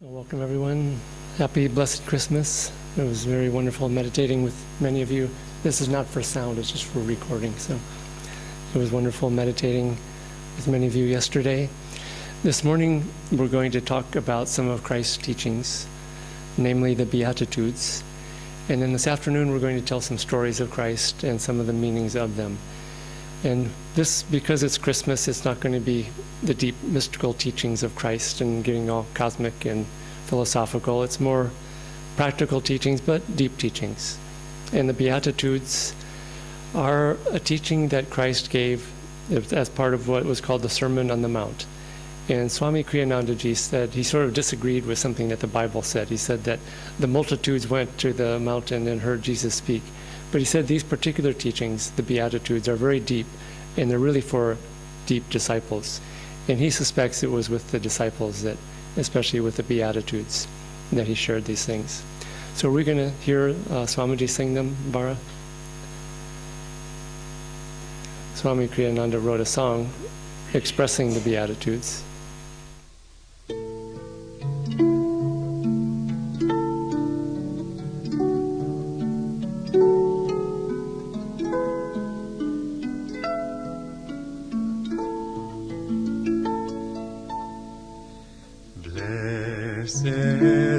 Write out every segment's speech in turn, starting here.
Welcome everyone. Happy blessed Christmas. It was very wonderful meditating with many of you. This is not for sound, it's just for recording. So it was wonderful meditating with many of you yesterday. This morning we're going to talk about some of Christ's teachings, namely the Beatitudes. And then this afternoon we're going to tell some stories of Christ and some of the meanings of them. And this, because it's Christmas, it's not going to be the deep mystical teachings of Christ and getting all cosmic and philosophical. It's more practical teachings, but deep teachings. And the Beatitudes are a teaching that Christ gave as part of what was called the Sermon on the Mount. And Swami Kriyanandaji said, he sort of disagreed with something that the Bible said. He said that the multitudes went to the mountain and heard Jesus speak. But he said these particular teachings, the Beatitudes, are very deep, and they're really for deep disciples. And he suspects it was with the disciples that, especially with the Beatitudes, that he shared these things. So we're going to hear Swamiji sing them, Bara. Swami Kriyananda wrote a song expressing the Beatitudes. Blessed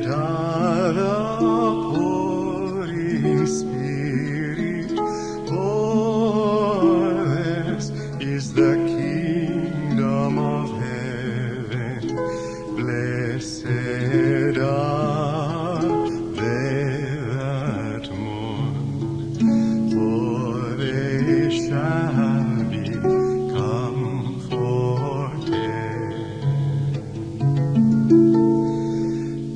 are the poor in spirit, for theirs is the kingdom of heaven. Blessed are they that mourn, for they shall be comforted.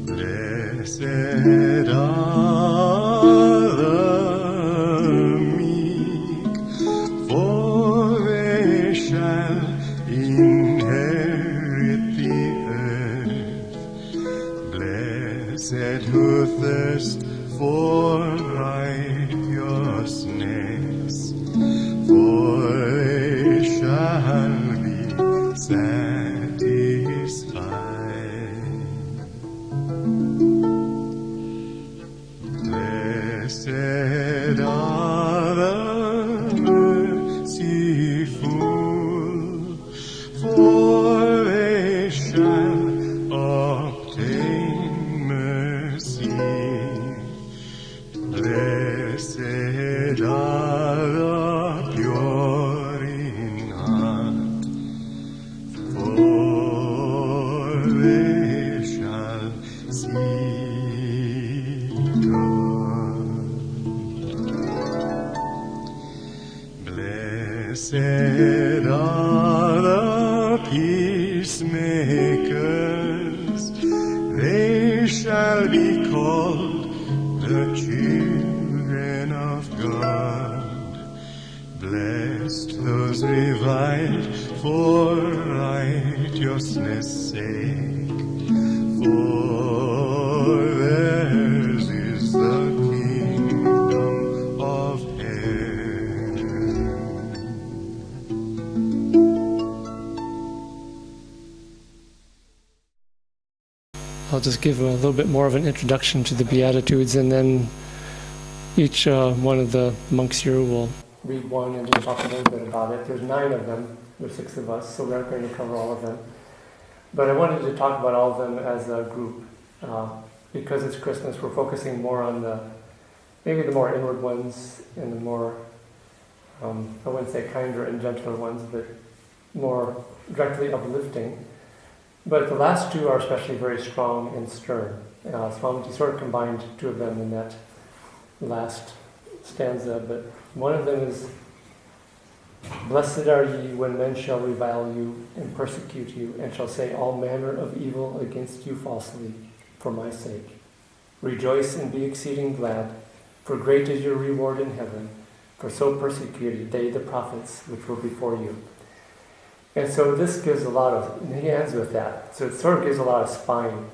Blessed are the meek, for they shall inherit the earth. Blessed who thirst for righteousness, for they shall be satisfied. Blessed are the merciful, for they shall obtain mercy. Blessed are the pure in heart, for they shall see God. Blessed are the peacemakers, they shall be called the children of God. Blessed those reviled for righteousness' sake, for theirs is the kingdom of heaven. I'll just give a little bit more of an introduction to the Beatitudes, and then each one of the monks here will read one and just talk a little bit about it. There's 9 of them, there's 6 of us, so we're not going to cover all of them. But I wanted to talk about all of them as a group. Because it's Christmas, we're focusing more on maybe the more inward ones and the more, I wouldn't say kinder and gentler ones, but more directly uplifting. But the last 2 are especially very strong and stern. Swamiji sort of combined 2 of them in that last stanza, but one of them is, "Blessed are ye when men shall revile you and persecute you, and shall say all manner of evil against you falsely, for my sake. Rejoice and be exceeding glad, for great is your reward in heaven, for so persecuted they the prophets which were before you." And so this gives a lot of, and he ends with that, so it sort of gives a lot of spine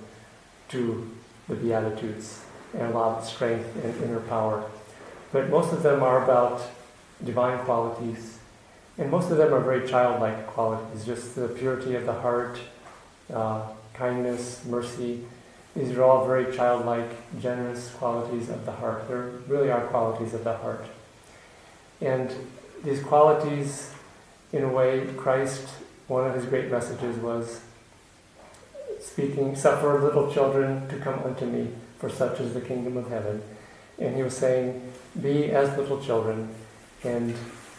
to the Beatitudes, and a lot of strength and inner power. But most of them are about divine qualities, and most of them are very childlike qualities, just the purity of the heart, kindness, mercy, These are all very childlike, generous qualities of the heart. They really are qualities of the heart. And these qualities, in a way, Christ, one of his great messages was speaking, "Suffer little children to come unto me, for such is the kingdom of heaven." And he was saying, be as little children, and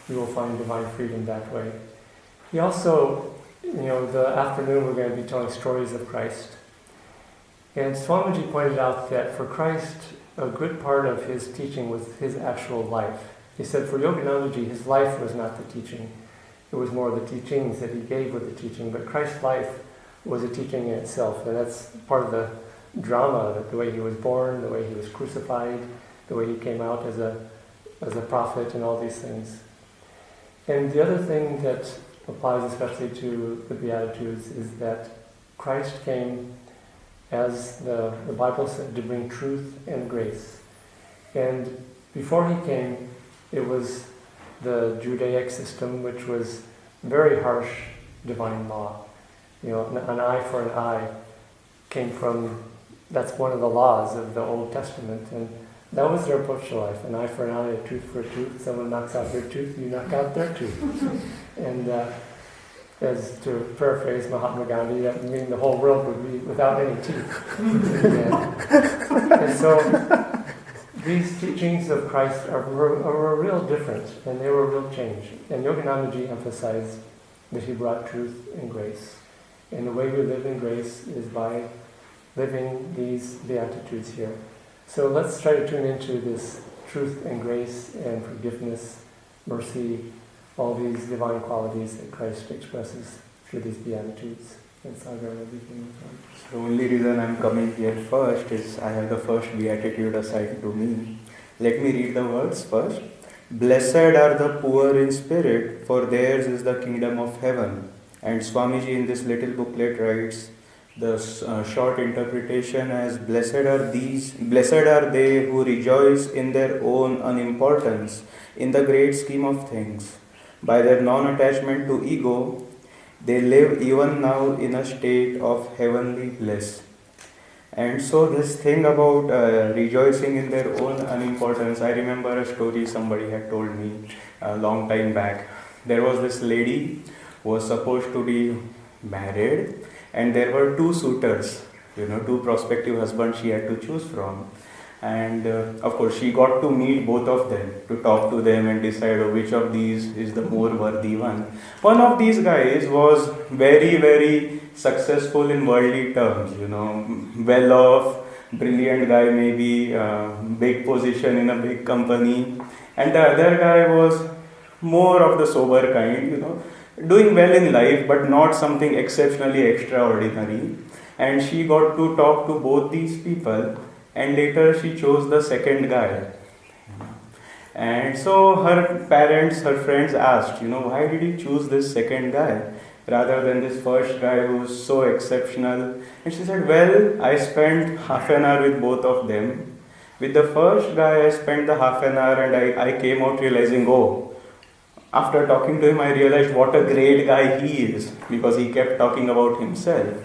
you will find divine freedom that way. He also, the afternoon we're going to be telling stories of Christ. And Swamiji pointed out that for Christ, a good part of his teaching was his actual life. He said for Yoganandaji, his life was not the teaching. It was more the teachings that he gave with the teaching. But Christ's life was a teaching in itself. And that's part of the drama, the way he was born, the way he was crucified, the way he came out as a prophet and all these things. And the other thing that applies especially to the Beatitudes is that Christ came, as the Bible said, to bring truth and grace. And before he came, it was the Judaic system, which was very harsh divine law. An eye for an eye came from, that's one of the laws of the Old Testament. And that was their approach to life. An eye for an eye, a tooth for a tooth. Someone knocks out your tooth, you knock out their tooth. And as to paraphrase Mahatma Gandhi, that would mean the whole world would be without any teeth. And so these teachings of Christ are real different, and they were a real change. And Yoganandaji emphasized that he brought truth and grace. And the way we live in grace is by living these Beatitudes here. So let's try to tune into this truth and grace and forgiveness, mercy, all these divine qualities that Christ expresses through these Beatitudes. And Sagar will begin with one. The only reason I'm coming here first is I have the first Beatitude assigned to me. Let me read the words first. Blessed are the poor in spirit, for theirs is the kingdom of heaven. And Swamiji in this little booklet writes the short interpretation as blessed are they who rejoice in their own unimportance in the great scheme of things. By their non-attachment to ego, they live even now in a state of heavenly bliss. And so this thing about rejoicing in their own unimportance, I remember a story somebody had told me a long time back. There was this lady who was supposed to be married, and there were two suitors, two prospective husbands she had to choose from. And of course, she got to meet both of them, to talk to them and decide which of these is the more worthy one. One of these guys was very, very successful in worldly terms, well off, brilliant guy, maybe big position in a big company. And the other guy was more of the sober kind, doing well in life, but not something exceptionally extraordinary. And she got to talk to both these people. And later she chose the second guy. And so her parents, her friends asked, why did you choose this second guy rather than this first guy who was so exceptional? And she said, well, I spent half an hour with both of them. With the first guy, I spent the half an hour and I came out realizing, after talking to him, I realized what a great guy he is, because he kept talking about himself.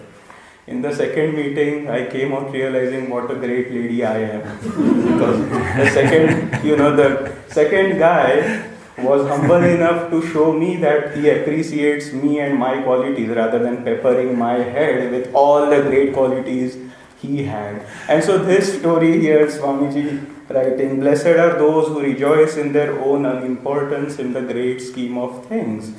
In the second meeting, I came out realizing what a great lady I am. Because the second guy was humble enough to show me that he appreciates me and my qualities rather than peppering my head with all the great qualities he had. And so this story here, Swamiji writing, blessed are those who rejoice in their own unimportance in the great scheme of things.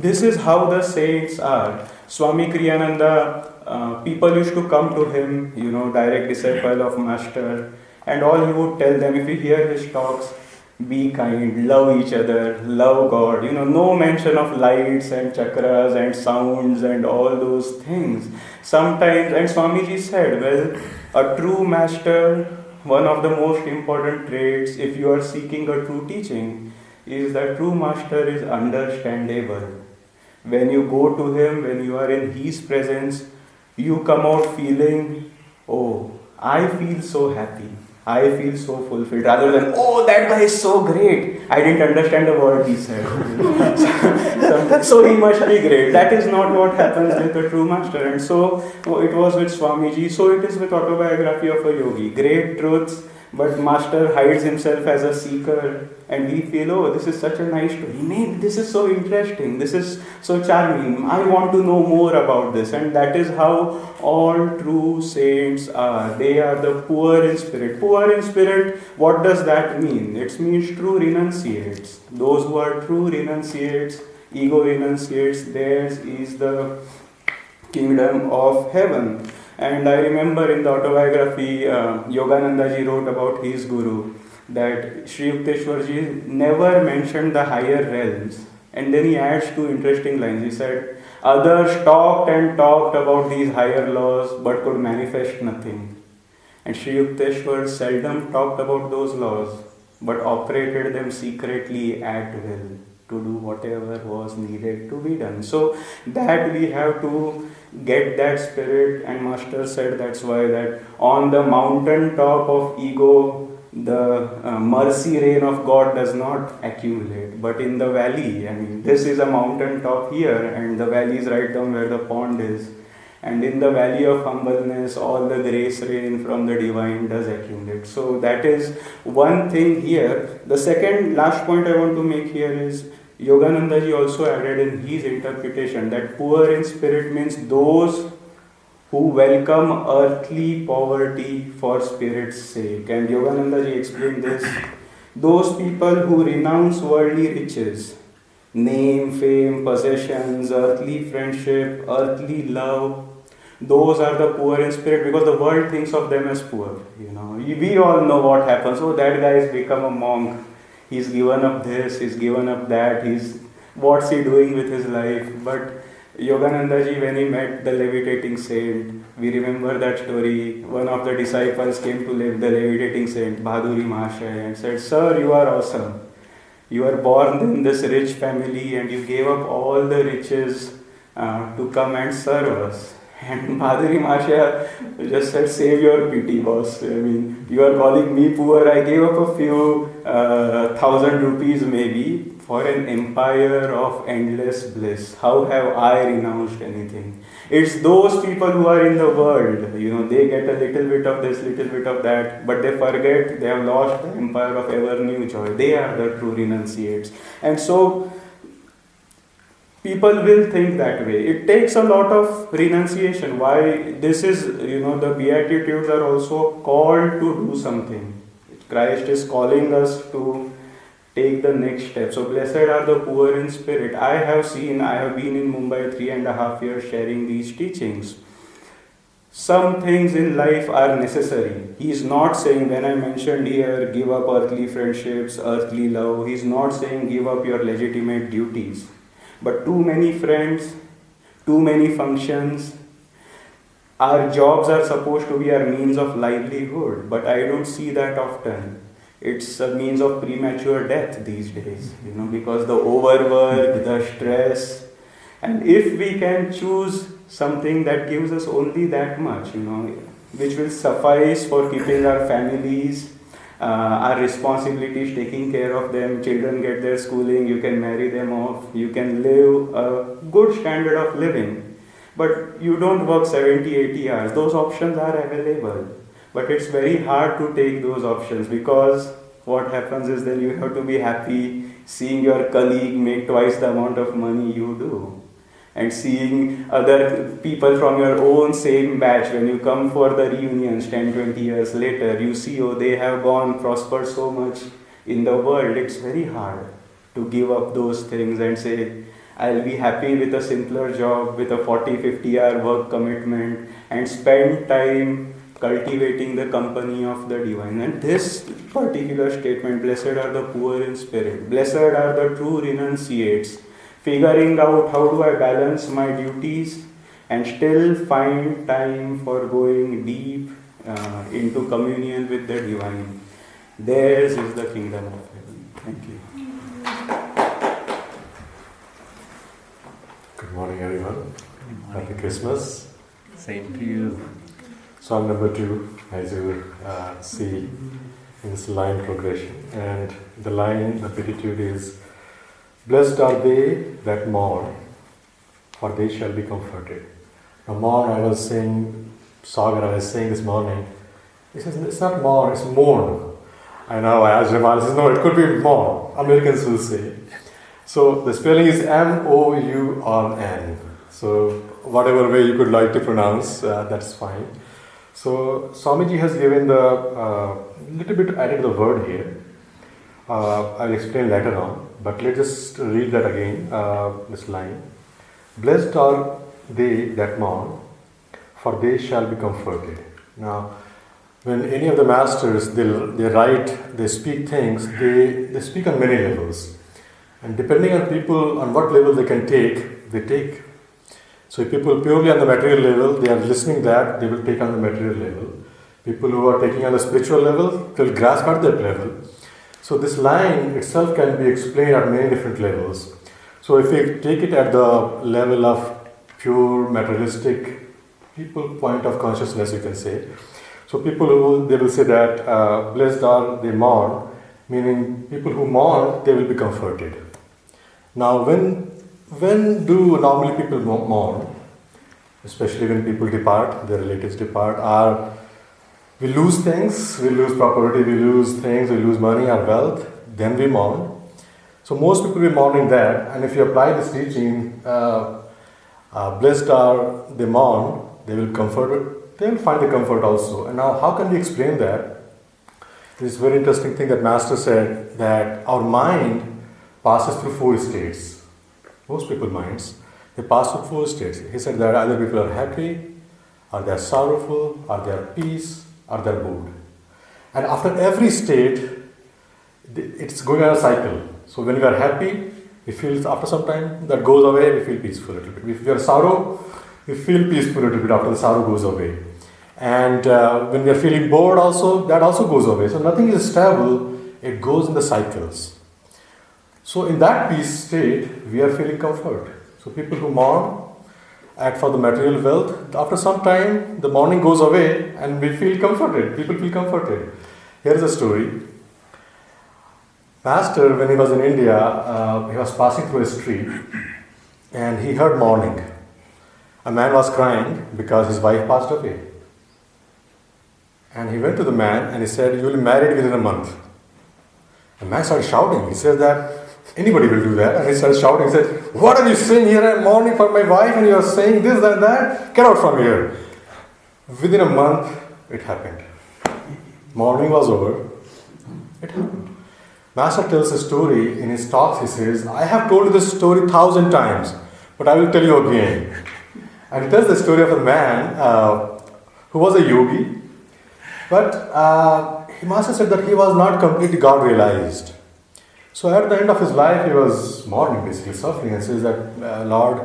This is how the saints are. Swami Kriyananda, people used to come to him, direct disciple of Master, and all he would tell them, if you hear his talks, be kind, love each other, love God, no mention of lights and chakras and sounds and all those things. Sometimes, and Swamiji said, a true master, one of the most important traits, if you are seeking a true teaching, is that true master is understandable. When you go to him, when you are in his presence, you come out feeling, I feel so happy. I feel so fulfilled rather than, oh, that guy is so great. I didn't understand the word he said. Sometimes so he must be great. That is not what happens with a true master. And so it was with Swamiji. So it is with autobiography of a yogi. Great truths, but master hides himself as a seeker. And we feel, oh, this is such a nice story. Maybe this is so interesting. This is so charming. I want to know more about this. And that is how all true saints are. They are the poor in spirit. Poor in spirit, what does that mean? It means true renunciates. Those who are true renunciates, ego renunciates, theirs is the kingdom of heaven. And I remember in the autobiography, Yogananda ji wrote about his guru, that Sri Yukteswar ji never mentioned the higher realms. And then he adds two interesting lines. He said, others talked and talked about these higher laws but could manifest nothing. And Sri Yukteswar seldom talked about those laws but operated them secretly at will to do whatever was needed to be done. So that we have to get that spirit, and Master said that's why that on the mountain top of ego the mercy rain of God does not accumulate, but in the valley, I mean, this is a mountain top here and the valley is right down where the pond is, and in the valley of humbleness all the grace rain from the divine does accumulate. So that is one thing here. The second last point I want to make here is Yogananda ji also added in his interpretation that poor in spirit means those who welcome earthly poverty for spirit's sake. And Yogananda ji explained this. Those people who renounce worldly riches, name, fame, possessions, earthly friendship, earthly love, those are the poor in spirit, because the world thinks of them as poor. You know, we all know what happens. Oh, that guy has become a monk. He's given up this, he's given up that, what's he doing with his life? But Yogananda ji, when he met the levitating saint, we remember that story. One of the disciples came to the levitating saint, Bhaduri Mahashaya, and said, Sir, you are awesome. You are born in this rich family and you gave up all the riches to come and serve us. And Bhaduri Mahashaya just said, save your pity, boss. I mean, you are calling me poor. I gave up a few 1,000 rupees maybe for an empire of endless bliss. How have I renounced anything? It's those people who are in the world, you know, they get a little bit of this, little bit of that, but they forget they have lost the empire of ever new joy. They are the true renunciates. And so people will think that way. It takes a lot of renunciation. Why? This is, you know, the Beatitudes are also called to do something. Christ is calling us to take the next step. So blessed are the poor in spirit. I have been in Mumbai 3.5 years sharing these teachings. Some things in life are necessary. He is not saying, when I mentioned here, give up earthly friendships, earthly love, he is not saying give up your legitimate duties. But too many friends, too many functions, our jobs are supposed to be our means of livelihood, but I don't see that often. It's a means of premature death these days, you know, because the overwork, the stress, and if we can choose something that gives us only that much, you know, which will suffice for keeping our families, our responsibilities, taking care of them, children get their schooling, you can marry them off, you can live a good standard of living. But you don't work 70, 80 hours. Those options are available. But it's very hard to take those options, because what happens is then you have to be happy seeing your colleague make twice the amount of money you do. And seeing other people from your own same batch, when you come for the reunions 10, 20 years later, you see, oh, they have prospered so much in the world. It's very hard to give up those things and say, I'll be happy with a simpler job, with a 40, 50 hour work commitment, and spend time cultivating the company of the divine. And this particular statement, blessed are the poor in spirit, blessed are the true renunciates, figuring out how do I balance my duties and still find time for going deep into communion with the divine. Theirs is the kingdom of heaven. Thank you. Good morning, everyone. Happy Christmas. Same to you. song number 2, as you see in this line progression. And the line, the Beatitude is, "Blessed are they that mourn, for they shall be comforted." Now, mourn, I was saying this morning, he says, it's not mourn, it's mourn. I know, I asked him, I said, no, it could be mourn. Americans will say. So the spelling is M-O-U-R-N. So whatever way you could like to pronounce, that's fine. So Swamiji has given the little bit added the word here. I'll explain later on, but let's just read that again, this line. "Blessed are they that mourn, for they shall be comforted." Now, when any of the masters, they write, they speak things, they speak on many levels. And depending on people, on what level they can take, they take. So if people purely on the material level, they are listening that, they will take on the material level. People who are taking on the spiritual level, they will grasp at that level. So this line itself can be explained at many different levels. So if we take it at the level of pure materialistic people point of consciousness, you can say. So people who, they will say that blessed are they mourn, meaning people who mourn, they will be comforted. Now when do normally people mourn? Especially when people depart, their relatives depart, or we lose things, we lose property, we lose things, we lose money or wealth, then we mourn. So most people will be mourning that, and if you apply this teaching, blessed are they mourn, they will comfort, they will find the comfort also. And now how can we explain that? This very interesting thing that Master said, that our mind passes through 4 states. Most people's minds, they pass through 4 states. He said that either people are happy, or they are sorrowful, or they are peace, or they are bored. And after every state, it's going on a cycle. So when you are happy, we feel after some time that goes away, we feel peaceful a little bit. If we are sorrow, we feel peaceful a little bit after the sorrow goes away. And when we are feeling bored also, that also goes away. So nothing is stable, it goes in the cycles. So in that peace state, we are feeling comfort. So people who mourn, act for the material wealth, after some time, the mourning goes away and we feel comforted. People feel comforted. Here's a story. Master, when he was in India, he was passing through a street and he heard mourning. A man was crying because his wife passed away. And he went to the man and he said, "You will be married within a month." The man started shouting. He said that anybody will do that. And he started shouting. He said, "What are you saying here? I'm mourning for my wife and you are saying this and that. Get out from here." Within a month, it happened. Mourning was over. It happened. Master tells a story in his talks. He says, "I have told you this story 1,000 times, but I will tell you again." And he tells the story of a man who was a yogi, but Master said that he was not completely God realized. So at the end of his life, he was mourning, basically suffering, and says that, "Lord,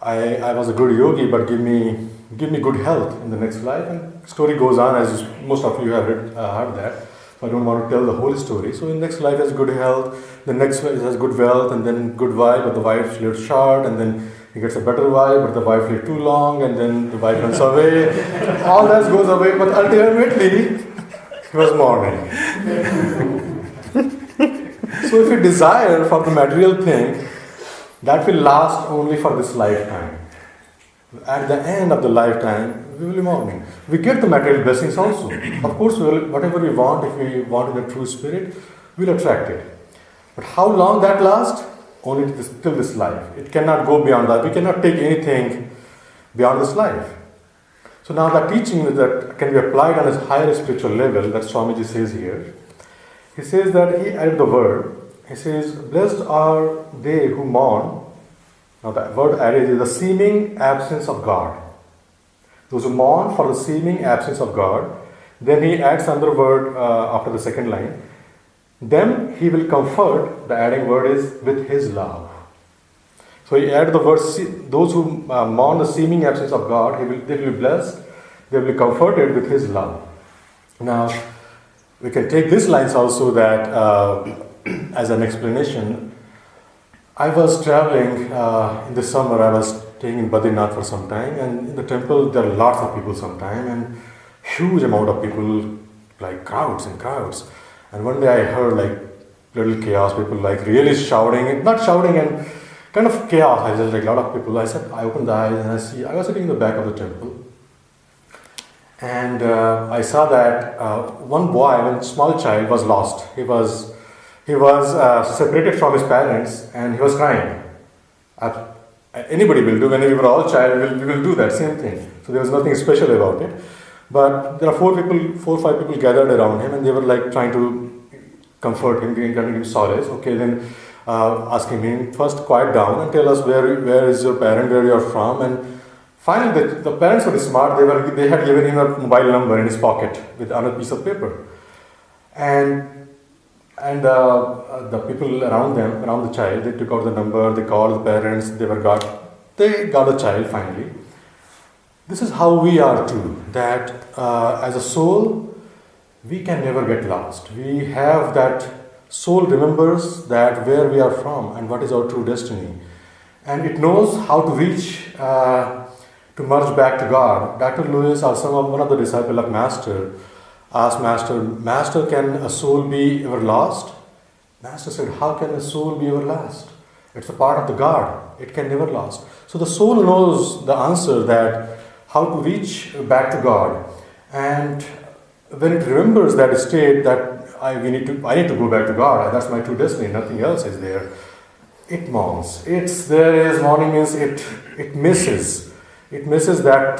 I was a good yogi, but give me good health in the next life." And the story goes on, as most of you have heard that. So I don't want to tell the whole story. So in the next life, he has good health. The next life, he has good wealth, and then good wife, but the wife lived short, and then he gets a better wife, but the wife lived too long, and then the wife runs away. All that goes away, but ultimately, he was mourning. So if you desire for the material thing, that will last only for this lifetime. At the end of the lifetime, we will be mourning. We get the material blessings also. Of course, whatever we want, if we want in the true spirit, we'll attract it. But how long that lasts? Only till this life. It cannot go beyond that. We cannot take anything beyond this life. So now the teaching that can be applied on a higher spiritual level, that Swamiji says here. He says that he added the word. He says, "Blessed are they who mourn." Now the word added is the seeming absence of God. Those who mourn for the seeming absence of God. Then he adds another word after the second line. "Them he will comfort," the adding word is, "with his love." So he added the word, those who mourn the seeming absence of God, they will be blessed, they will be comforted with his love. Now, we can take these lines also that as an explanation. I was traveling in the summer. I was staying in Badrinath for some time, and in the temple there are lots of people sometimes, and huge amount of people, like crowds and crowds. And one day I heard like little chaos, people like really shouting, not shouting and kind of chaos. I just like a lot of people. I opened the eyes and I was sitting in the back of the temple. And I saw that one boy, one small child, was lost. He was separated from his parents, and he was crying. Anybody will do. When we were all child, we will do that same thing. So there was nothing special about it. But there are 4 or 5 people gathered around him, and they were like trying to comfort him, giving him solace. Okay, then asking him first quiet down and tell us where is your parent, where you are from. And finally, the parents were smart. They had given him a mobile number in his pocket with another piece of paper. And the people around the child, they took out the number, they called the parents, they got the child finally. This is how we are too, that as a soul, we can never get lost. We have that soul remembers that where we are from and what is our true destiny. And it knows how to reach, to merge back to God. Dr. Lewis, or one of the disciples of Master, asked Master, can a soul be ever lost? Master said, how can a soul be ever lost? It's a part of the God. It can never lost. So the soul knows the answer, that how to reach back to God. And when it remembers that state that I need to go back to God, that's my true destiny, nothing else is there, it mourns. Mourning means it misses that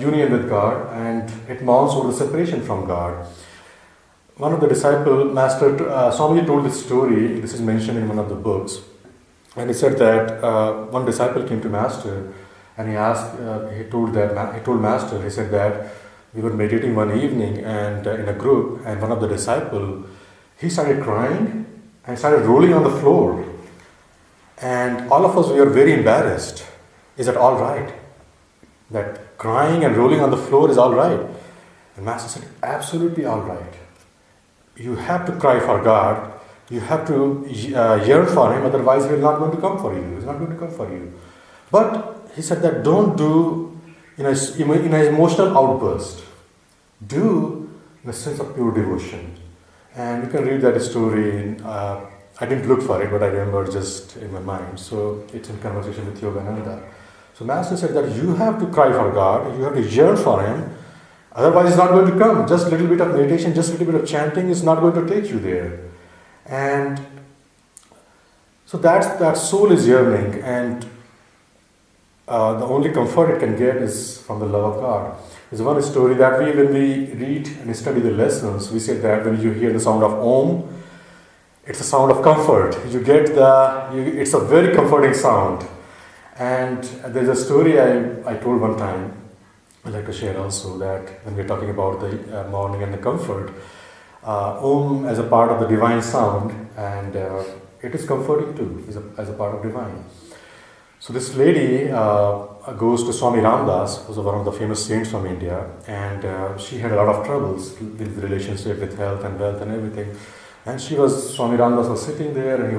union with God, and it mourns over the separation from God. One of the disciples, Master Swamiji told this story. This is mentioned in one of the books, and he said that one disciple came to Master, and he told Master. He said that we were meditating one evening and in a group, and one of the disciples, he started crying and started rolling on the floor, and all of us were very embarrassed. Is that all right? That crying and rolling on the floor is all right? And Master said, absolutely all right. You have to cry for God. You have to yearn for Him, otherwise He will not going to come for you. He's not going to come for you. But he said that don't do in an emotional outburst. Do in a sense of pure devotion. And you can read that story. I didn't look for it, but I remember just in my mind. So it's in conversation with Ananda. So Master said that you have to cry for God, you have to yearn for Him, otherwise He's not going to come. Just a little bit of meditation, just a little bit of chanting is not going to take you there. And so that soul is yearning, and the only comfort it can get is from the love of God. There's one story that when we read and study the lessons, we say that when you hear the sound of Om, it's a sound of comfort. It's a very comforting sound. And there's a story I told one time, I'd like to share also, that when we're talking about the morning and the comfort, Om as a part of the divine sound, and it is comforting too, as a part of divine. So this lady goes to Swami Ramdas, who's one of the famous saints from India, and she had a lot of troubles with the relationship with health and wealth and everything. And Swami Ramdas was sitting there, and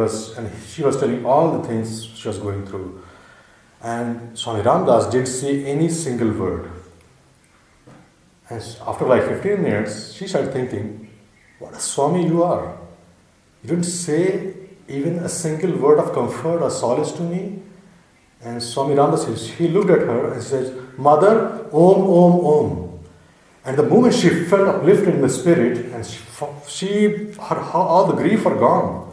she was telling all the things she was going through. And Swami Ramdas didn't say any single word. And after like 15 minutes, she started thinking, what a Swami you are. You didn't say even a single word of comfort or solace to me. And Swami Ramdas, he looked at her and says, Mother, Om, Om, Om. And the moment she felt uplifted in the spirit, and all the grief were gone.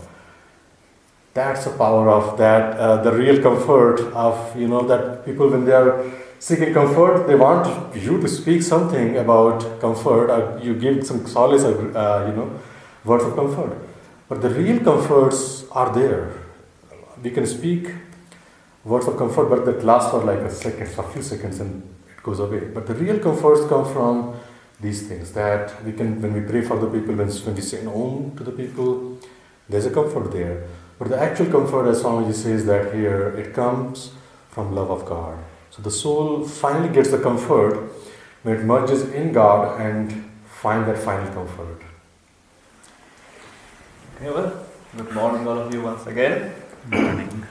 That's the power of that, the real comfort of, that people, when they are seeking comfort, they want you to speak something about comfort, or you give some solace, or, words of comfort. But the real comforts are there. We can speak words of comfort, but that lasts for like a few seconds, and it goes away. But the real comforts come from these things, that we can, when we pray for the people, when we say Om to the people, there's a comfort there. But the actual comfort, as Swamiji says that here, it comes from love of God. So the soul finally gets the comfort when it merges in God and finds that final comfort. Okay, well, good morning all of you once again. Good morning.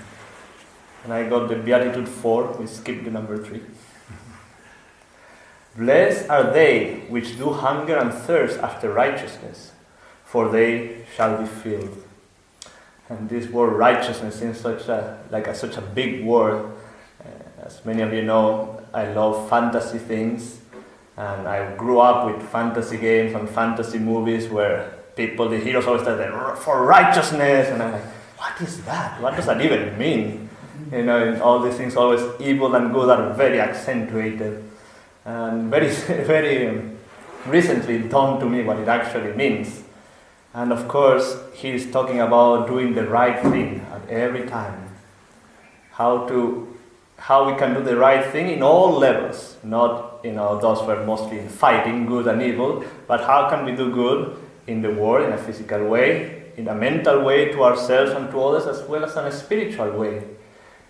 And I got the Beatitude 4, we skipped the number 3. Blessed are they which do hunger and thirst after righteousness, for they shall be filled. And this word righteousness is such a big word. As many of you know, I love fantasy things, and I grew up with fantasy games and fantasy movies where the heroes always say for righteousness, and I'm like, what is that? What does that even mean? And all these things, always evil and good, are very accentuated, and very, very recently dawned to me what it actually means. And of course, he is talking about doing the right thing at every time. How we can do the right thing in all levels, not those who are mostly in fighting good and evil, but how can we do good in the world, in a physical way, in a mental way to ourselves and to others, as well as in a spiritual way.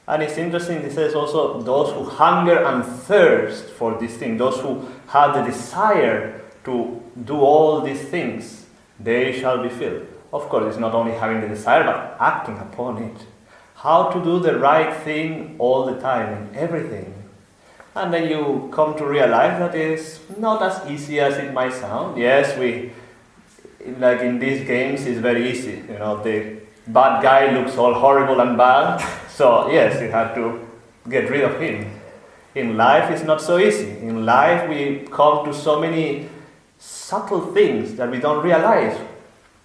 And it's interesting, he says also, those who hunger and thirst for this thing, those who have the desire to do all these things, they shall be filled. Of course, it's not only having the desire, but acting upon it. How to do the right thing all the time, in everything. And then you come to realize that it's not as easy as it might sound. Yes, like in these games, it's very easy. The bad guy looks all horrible and bad, so yes, you have to get rid of him. In life, it's not so easy. In life, we come to so many subtle things that we don't realize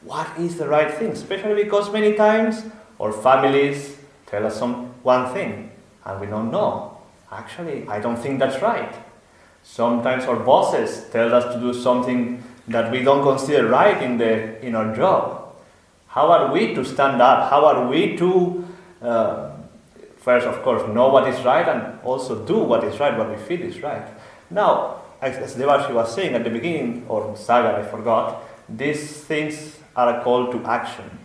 what is the right thing, especially because many times our families tell us one thing and we don't know. Actually, I don't think that's right. Sometimes our bosses tell us to do something that we don't consider right in our job. How are we to stand up? How are we to first, of course, know what is right and also do what is right, what we feel is right. Now, as Devashi was saying at the beginning, or Sagar, I forgot, these things are a call to action.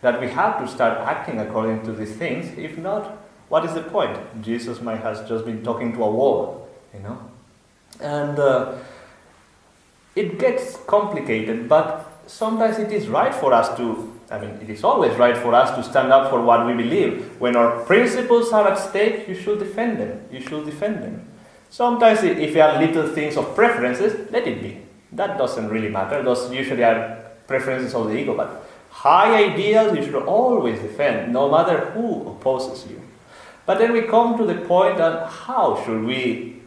That we have to start acting according to these things. If not, what is the point? Jesus might have just been talking to a wall, And it gets complicated, but sometimes it is right for us it is always right for us to stand up for what we believe. When our principles are at stake, you should defend them. Sometimes if you have little things of preferences, let it be. That doesn't really matter. Those usually are preferences of the ego, but high ideals you should always defend, no matter who opposes you. But then we come to the point that how should we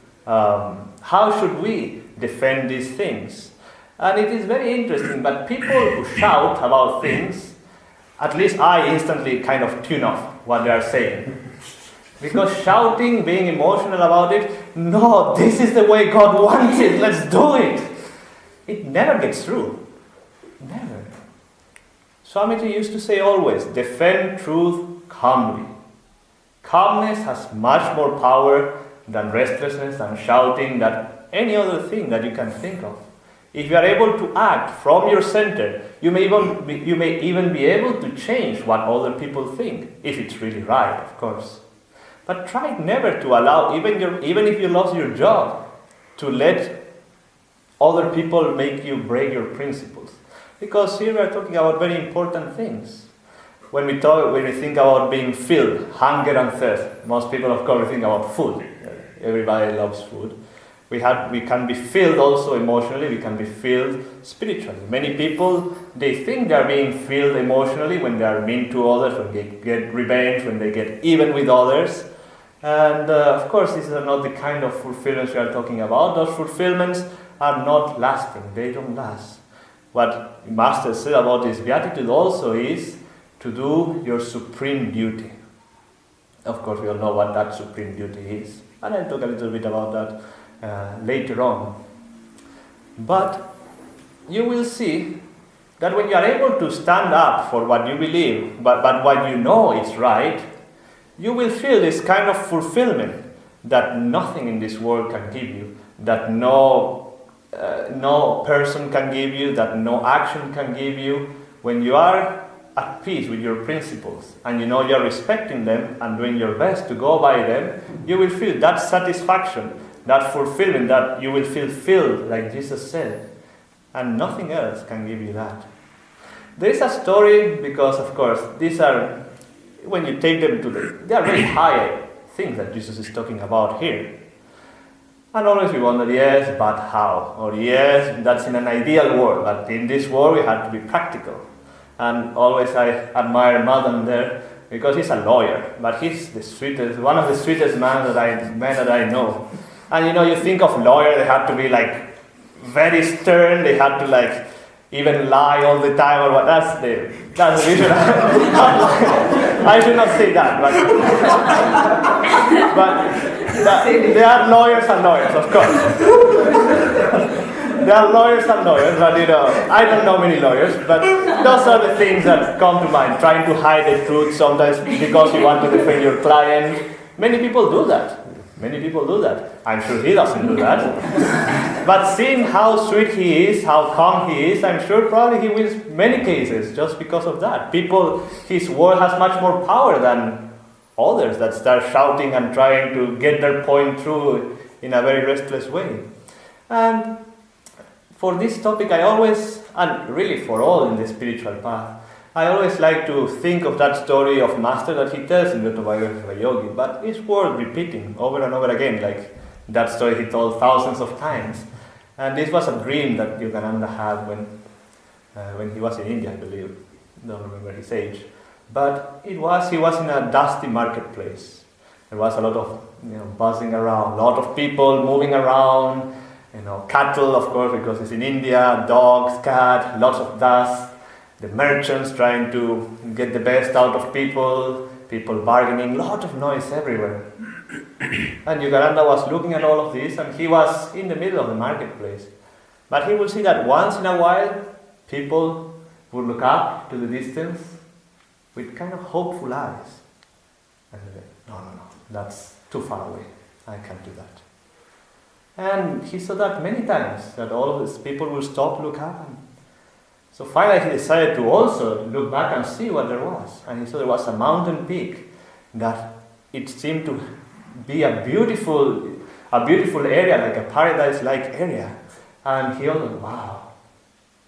defend these things? And it is very interesting, but people who shout about things, at least I instantly kind of tune off what they are saying. Because shouting, being emotional about it, no, this is the way God wants it, let's do it. It never gets through. Never. Swamiji used to say always, defend truth calmly. Calmness has much more power than restlessness and shouting, than any other thing that you can think of. If you are able to act from your center, you may even be able to change what other people think, if it's really right, of course. But try never to allow, even if you lost your job, to let other people make you break your principles. Because here we are talking about very important things. When we think about being filled, hunger and thirst, most people of course think about food. Everybody loves food. We can be filled also emotionally, we can be filled spiritually. Many people, they think they are being filled emotionally when they are mean to others, when they get revenge, when they get even with others. And of course, these are not the kind of fulfillments we are talking about. Those fulfillments are not lasting, they don't last. What the Master said about this Beatitude also is to do your supreme duty. Of course, we all know what that supreme duty is. And I'll talk a little bit about that later on. But you will see that when you are able to stand up for what you believe, but what you know is right, you will feel this kind of fulfillment that nothing in this world can give you, that no person can give you, that no action can give you. When you are at peace with your principles and you know you're respecting them and doing your best to go by them, you will feel that satisfaction, that fulfillment, that you will feel filled, like Jesus said, and nothing else can give you that. There is a story, because of course these are, when you take them they are very high things that Jesus is talking about here. And always we wonder, yes, but how? Or yes, that's in an ideal world, but in this world we have to be practical. And always I admire Madan there, because he's a lawyer, but he's the sweetest, one of the sweetest men that I know. And you think of lawyer, they have to be like very stern, they have to like even lie all the time or what. That's the vision. I should not say that, but there are lawyers and lawyers, of course. There are lawyers and lawyers, but I don't know many lawyers, but those are the things that come to mind. Trying to hide the truth sometimes because you want to defend your client. Many people do that. I'm sure he doesn't do that. But seeing how sweet he is, how calm he is, I'm sure probably he wins many cases just because of that. His word has much more power than others that start shouting and trying to get their point through in a very restless way. And for this topic, I always, and really for all in the spiritual path, I always like to think of that story of Master that he tells in the Autobiography of a Yogi, but it's worth repeating over and over again, like that story he told thousands of times. And this was a dream that Yogananda had when he was in India, I believe. Don't remember his age. But he was in a dusty marketplace. There was a lot of buzzing around, a lot of people moving around, cattle, of course, because it's in India, dogs, cat, lots of dust. The merchants trying to get the best out of people bargaining, lot of noise everywhere. And Yogananda was looking at all of this, and he was in the middle of the marketplace. But he will see that once in a while, people would look up to the distance with kind of hopeful eyes. And they say, no, that's too far away. I can't do that. And he saw that many times, that all of these people will stop, look up, and so finally he decided to also look back and see what there was. And he saw there was a mountain peak that it seemed to be a beautiful area, like a paradise-like area. And he also, wow,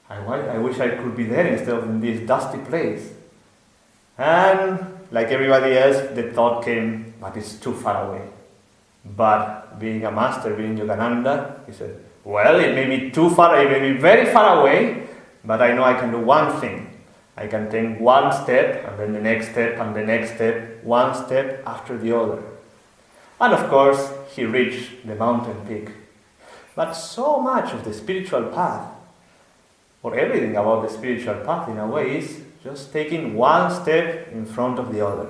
I wish I could be there instead of in this dusty place. And like everybody else, the thought came, but it's too far away. But being a master, being Yogananda, he said, well, it may be too far, it may be very far away, but I know I can do one thing. I can take one step, and then the next step, and the next step, one step after the other. And of course, he reached the mountain peak. But so much of the spiritual path, or everything about the spiritual path in a way, is just taking one step in front of the other.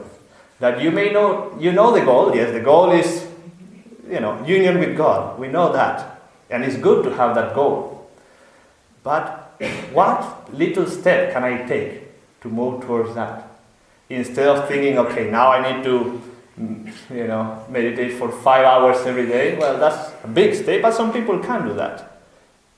That you may know, the goal, yes, the goal is, union with God. We know that. And it's good to have that goal. But what little step can I take to move towards that? Instead of thinking, okay, now I need to, meditate for 5 hours every day. Well, that's a big step, but some people can do that.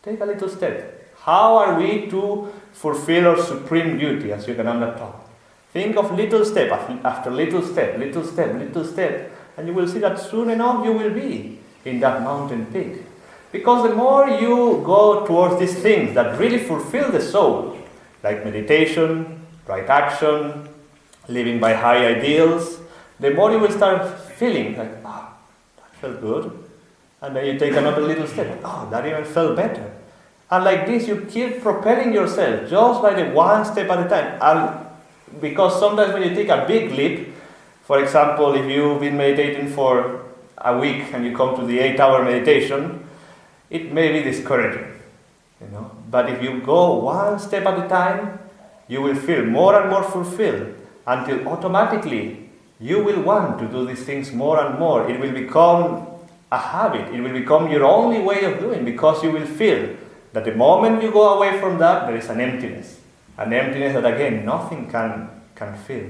Take a little step. How are we to fulfill our supreme duty, as Yogananda taught? Think of little step after little step, little step, little step, and you will see that soon enough you will be in that mountain peak. Because the more you go towards these things that really fulfill the soul, like meditation, right action, living by high ideals, the more you will start feeling like, that felt good. And then you take another little step, that even felt better. And like this, you keep propelling yourself just by the one step at a time. And because sometimes when you take a big leap, for example, if you've been meditating for a week and you come to the 8-hour meditation, it may be discouraging, But if you go one step at a time, you will feel more and more fulfilled until automatically you will want to do these things more and more. It will become a habit. It will become your only way of doing, because you will feel that the moment you go away from that, there is an emptiness. An emptiness that, again, nothing can fill.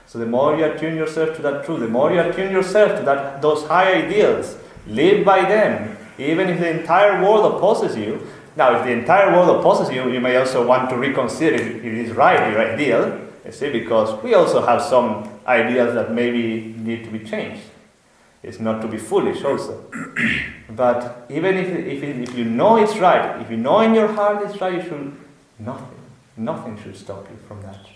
So the more you attune yourself to that truth, the more you attune yourself to those high ideals, live by them, even if the entire world opposes you. Now, if the entire world opposes you, you may also want to reconsider if it is right, your ideal, because we also have some ideals that maybe need to be changed. It's not to be foolish also. But even if you know it's right, if you know in your heart it's right, nothing should stop you from that.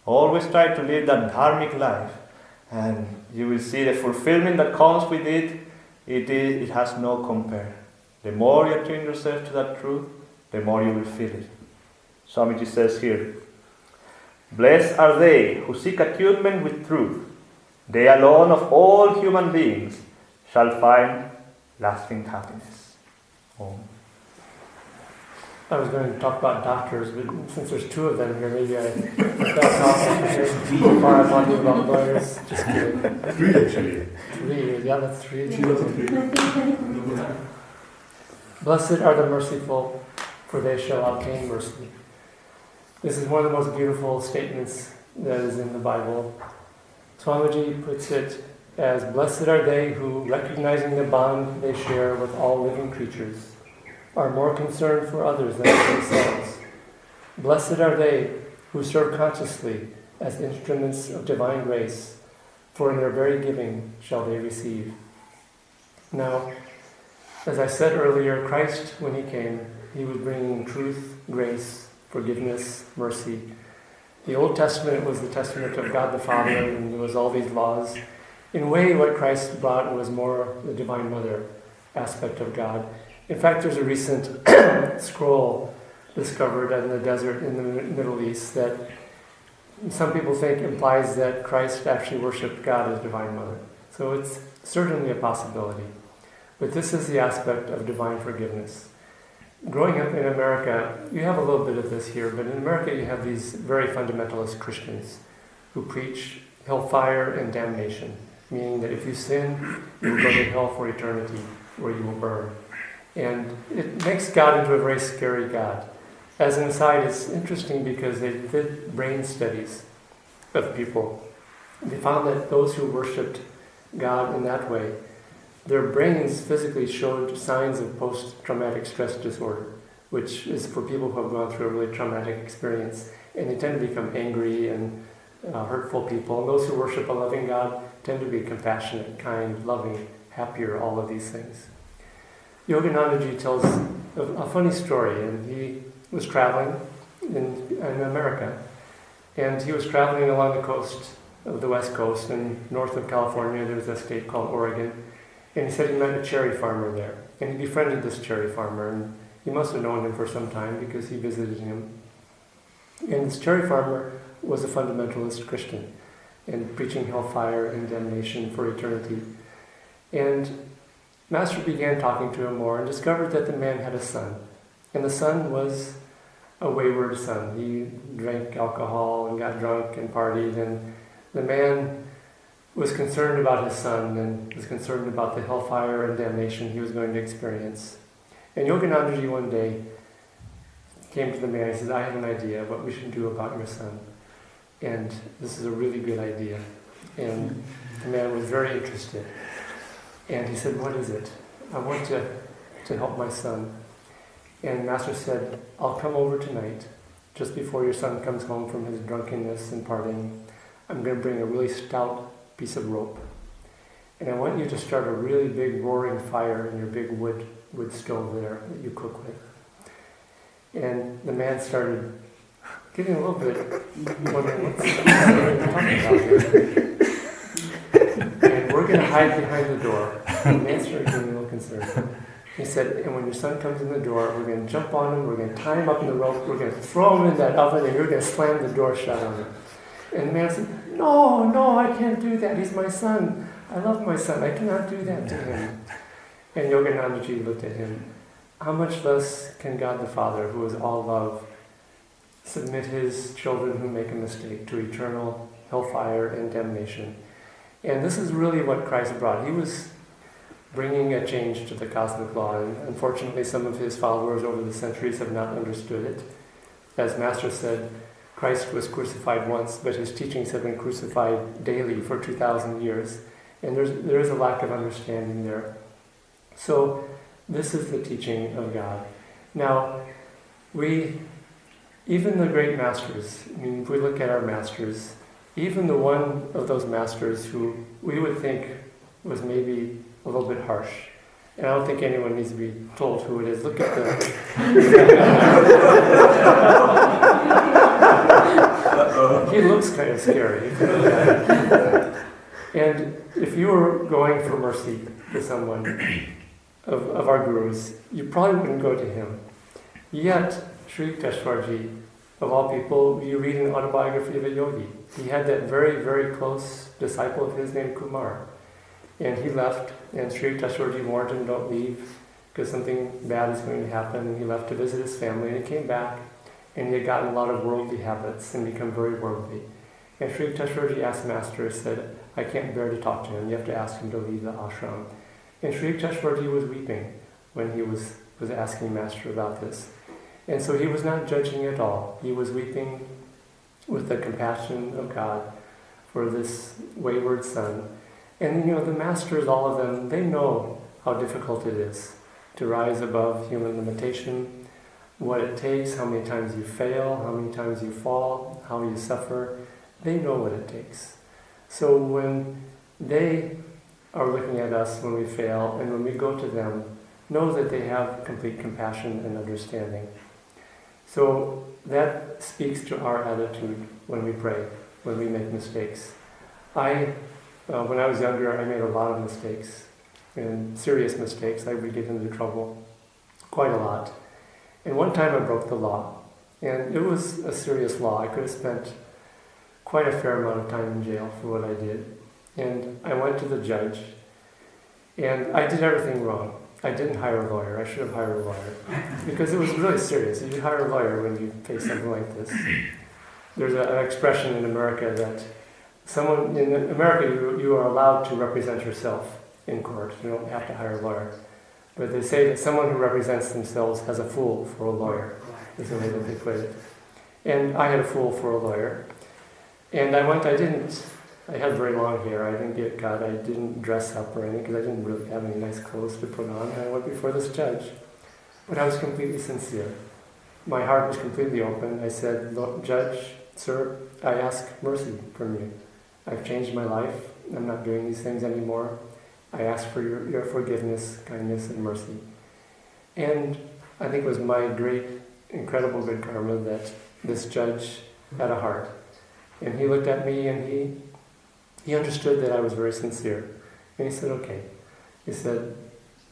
Always try to live that dharmic life, and you will see the fulfillment that comes with it. It has no compare. The more you attune yourself to that truth, the more you will feel it. Swamiji says here, "Blessed are they who seek attunement with truth. They alone of all human beings shall find lasting happiness." Om. I was going to talk about doctors, but since there's two of them here, maybe I back off. So far I'm talking about lawyers. Just kidding. Three actually. Three, yeah, that's three. Blessed are the merciful, for they shall obtain mercy. This is one of the most beautiful statements that is in the Bible. Swamiji puts it as, "Blessed are they who, recognizing the bond they share with all living creatures, are more concerned for others than for themselves. Blessed are they who serve consciously as instruments of divine grace, for in their very giving shall they receive." Now, as I said earlier, Christ, when he came, he was bringing truth, grace, forgiveness, mercy. The Old Testament was the testament of God the Father, and there was all these laws. In a way, what Christ brought was more the Divine Mother aspect of God. In fact, there's a recent scroll discovered in the desert in the Middle East that some people think implies that Christ actually worshipped God as Divine Mother. So it's certainly a possibility. But this is the aspect of divine forgiveness. Growing up in America, you have a little bit of this here, but in America you have these very fundamentalist Christians who preach hellfire and damnation, meaning that if you sin, you will go to hell for eternity, where you will burn. And it makes God into a very scary God. As an aside, it's interesting because they did brain studies of people. They found that those who worshipped God in that way, their brains physically showed signs of post-traumatic stress disorder, which is for people who have gone through a really traumatic experience. And they tend to become angry and hurtful people. And those who worship a loving God tend to be compassionate, kind, loving, happier, all of these things. Yoganandaji tells a funny story, and he was traveling in America, and he was traveling along the coast of the West Coast, and north of California there's a state called Oregon, and he said he met a cherry farmer there, and he befriended this cherry farmer, and he must have known him for some time because he visited him. And this cherry farmer was a fundamentalist Christian, and preaching hellfire and damnation for eternity. And Master began talking to him more and discovered that the man had a son. And the son was a wayward son. He drank alcohol and got drunk and partied. And the man was concerned about his son and was concerned about the hellfire and damnation he was going to experience. And Yoganandaji one day came to the man and said, "I have an idea what we should do about your son. And this is a really good idea." And the man was very interested. And he said, "What is it? I want to help my son." And Master said, "I'll come over tonight, just before your son comes home from his drunkenness and partying. I'm going to bring a really stout piece of rope. And I want you to start a really big roaring fire in your big wood stove there that you cook with." And the man started getting a little bit wondering what's talking about here. "And we're going to hide behind the door." The man started getting a little concerned. He said, "And when your son comes in the door, we're going to jump on him, we're going to tie him up in the rope, we're going to throw him in that oven, and you're going to slam the door shut on him." And the man said, No, I can't do that. He's my son. I love my son. I cannot do that to him." And Yoganandaji looked at him. How much less can God the Father, who is all love, submit his children who make a mistake to eternal hellfire and damnation? And this is really what Christ brought. He was bringing a change to the cosmic law, and unfortunately some of his followers over the centuries have not understood it. As Master said, Christ was crucified once, but his teachings have been crucified daily for 2,000 years, and there is a lack of understanding there. So this is the teaching of God. Now, even the great masters, I mean, if we look at our masters, even the one of those masters who we would think was maybe a little bit harsh, and I don't think anyone needs to be told who it is. Look at the... He looks kind of scary. And if you were going for mercy, to someone of our gurus, you probably wouldn't go to him. Yet, Sri Yukteswarji, of all people, you read an autobiography of a yogi. He had that very, very close disciple of his named Kumar. And he left, and Sri Yukteswarji warned him, don't leave, because something bad is going to happen. And he left to visit his family, and he came back, and he had gotten a lot of worldly habits and become very worldly. And Sri Yukteswarji asked Master, said, I can't bear to talk to him. You have to ask him to leave the ashram. And Sri Yukteswarji was weeping when he was asking Master about this. And so he was not judging at all. He was weeping with the compassion of God for this wayward son. And the masters, all of them, they know how difficult it is to rise above human limitation, what it takes, how many times you fail, how many times you fall, how you suffer. They know what it takes. So when they are looking at us when we fail, and when we go to them, know that they have complete compassion and understanding. So that speaks to our attitude when we pray, when we make mistakes. When I was younger, I made a lot of mistakes, and serious mistakes. I would get into trouble quite a lot. And one time I broke the law, and it was a serious law. I could have spent quite a fair amount of time in jail for what I did. And I went to the judge, and I did everything wrong. I didn't hire a lawyer. I should have hired a lawyer, because it was really serious. You hire a lawyer when you face something like this. There's an expression in America that in America you are allowed to represent yourself in court. You don't have to hire a lawyer. But they say that someone who represents themselves has a fool for a lawyer, is the way that they put it. And I had a fool for a lawyer. And I had very long hair. I didn't dress up or anything, because I didn't really have any nice clothes to put on. And I went before this judge. But I was completely sincere. My heart was completely open. I said, "Look, Judge, sir, I ask mercy from you. I've changed my life. I'm not doing these things anymore. I ask for your forgiveness, kindness, and mercy." And I think it was my great, incredible good karma that this judge had a heart. And he looked at me, and he understood that I was very sincere. And he said, "Okay." He said,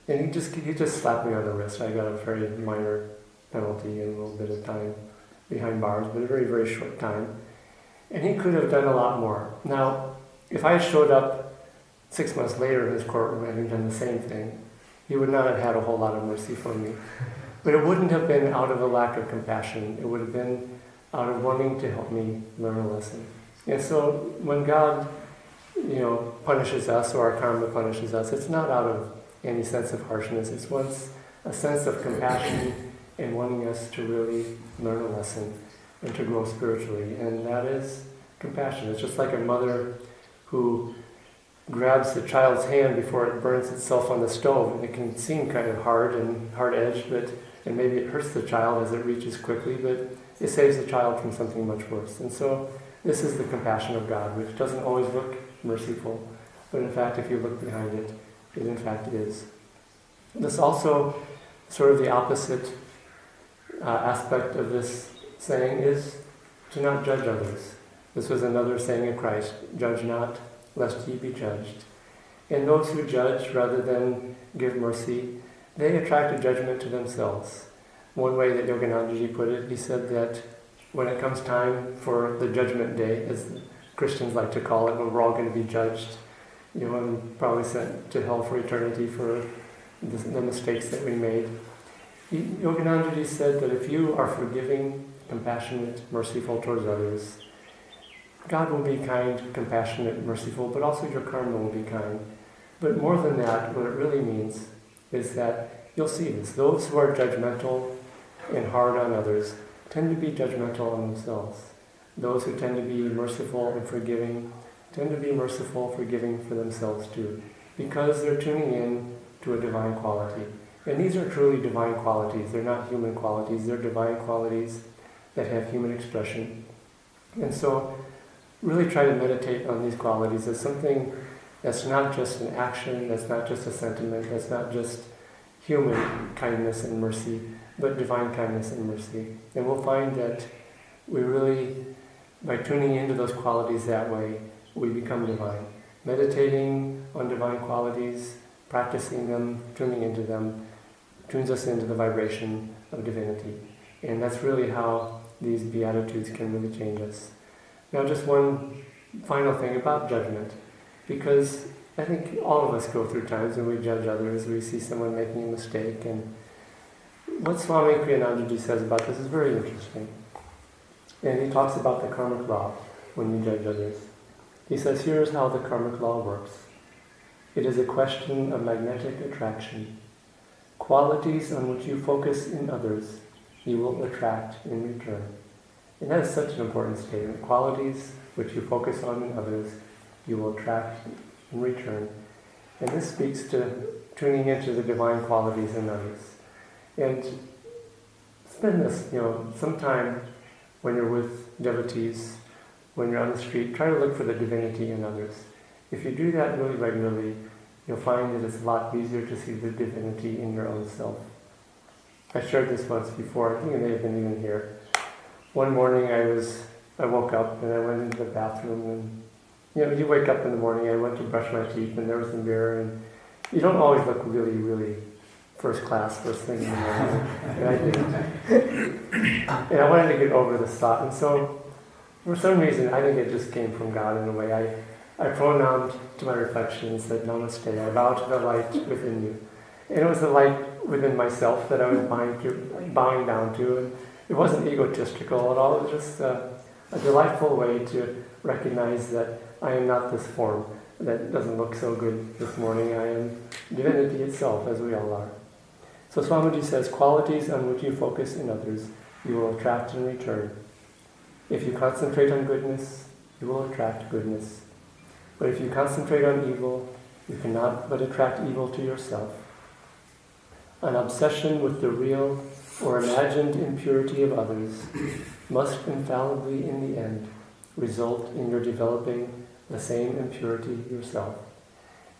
and he just slapped me on the wrist. I got a very minor penalty and a little bit of time behind bars, but a very, very short time. And he could have done a lot more. Now, if I had showed up 6 months later in his courtroom having done the same thing, he would not have had a whole lot of mercy for me. But it wouldn't have been out of a lack of compassion. It would have been out of wanting to help me learn a lesson. And so when God, punishes us, or our karma punishes us, it's not out of any sense of harshness. It's once a sense of compassion and wanting us to really learn a lesson and to grow spiritually. And that is compassion. It's just like a mother who grabs the child's hand before it burns itself on the stove, and it can seem kind of hard and hard-edged, and maybe it hurts the child as it reaches quickly, but it saves the child from something much worse. And so this is the compassion of God, which doesn't always look merciful, but in fact, if you look behind it, it in fact is. This also, sort of the opposite aspect of this saying is to not judge others. This was another saying of Christ, "Judge not, lest ye be judged." And those who judge rather than give mercy, they attract a judgment to themselves. One way that Yoganandaji put it, he said that when it comes time for the judgment day, as Christians like to call it, when we're all going to be judged, and probably sent to hell for eternity for the mistakes that we made. Yoganandaji said that if you are forgiving, compassionate, merciful towards others, God will be kind, compassionate, merciful, but also your karma will be kind. But more than that, what it really means is that you'll see this. Those who are judgmental and hard on others tend to be judgmental on themselves. Those who tend to be merciful and forgiving tend to be merciful, forgiving for themselves too, because they're tuning in to a divine quality. And these are truly divine qualities. They're not human qualities. They're divine qualities that have human expression. And so really try to meditate on these qualities as something that's not just an action, that's not just a sentiment, that's not just human kindness and mercy, but divine kindness and mercy. And we'll find that we really, by tuning into those qualities that way, we become divine. Meditating on divine qualities, practicing them, tuning into them, tunes us into the vibration of divinity. And that's really how these Beatitudes can really change us. Now just one final thing about judgment, because I think all of us go through times when we judge others, we see someone making a mistake, and what Swami Kriyanandaji says about this is very interesting. And he talks about the karmic law when you judge others. He says, here's how the karmic law works. It is a question of magnetic attraction. Qualities on which you focus in others, you will attract in return. And that is such an important statement. Qualities which you focus on in others, you will attract in return. And this speaks to tuning into the divine qualities in others. And spend this, sometime when you're with devotees, when you're on the street, try to look for the divinity in others. If you do that really regularly, you'll find that it's a lot easier to see the divinity in your own self. I shared this once before, I think it may have been even here. One morning I woke up and I went into the bathroom, and you wake up in the morning, I went to brush my teeth and there was a mirror, and you don't always look really, really first class first thing in the morning. And I didn't. And I wanted to get over this thought, and so for some reason I think it just came from God in a way. I pronounced to my reflection and said, Namaste, I bow to the light within you. And it was the light within myself that I was bowing down to, and it wasn't egotistical at all. It was just a delightful way to recognize that I am not this form that doesn't look so good this morning. I am divinity itself, as we all are. So Swamiji says, qualities on which you focus in others, you will attract in return. If you concentrate on goodness, you will attract goodness. But if you concentrate on evil, you cannot but attract evil to yourself. An obsession with the real or imagined impurity of others must infallibly, in the end, result in your developing the same impurity yourself.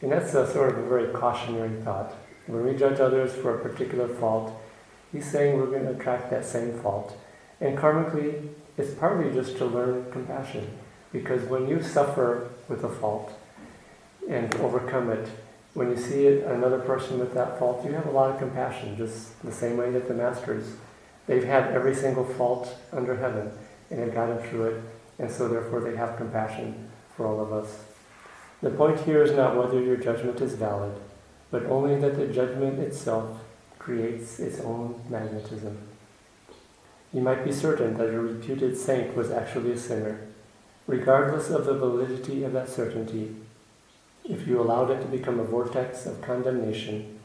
And that's a sort of a very cautionary thought. When we judge others for a particular fault, he's saying we're going to attract that same fault. And karmically, it's partly just to learn compassion. Because when you suffer with a fault and overcome it, when you see another person with that fault, you have a lot of compassion, just the same way that the masters, they've had every single fault under heaven, and they've gotten through it, and so therefore they have compassion for all of us. The point here is not whether your judgment is valid, but only that the judgment itself creates its own magnetism. You might be certain that a reputed saint was actually a sinner. Regardless of the validity of that certainty, if you allowed it to become a vortex of condemnation,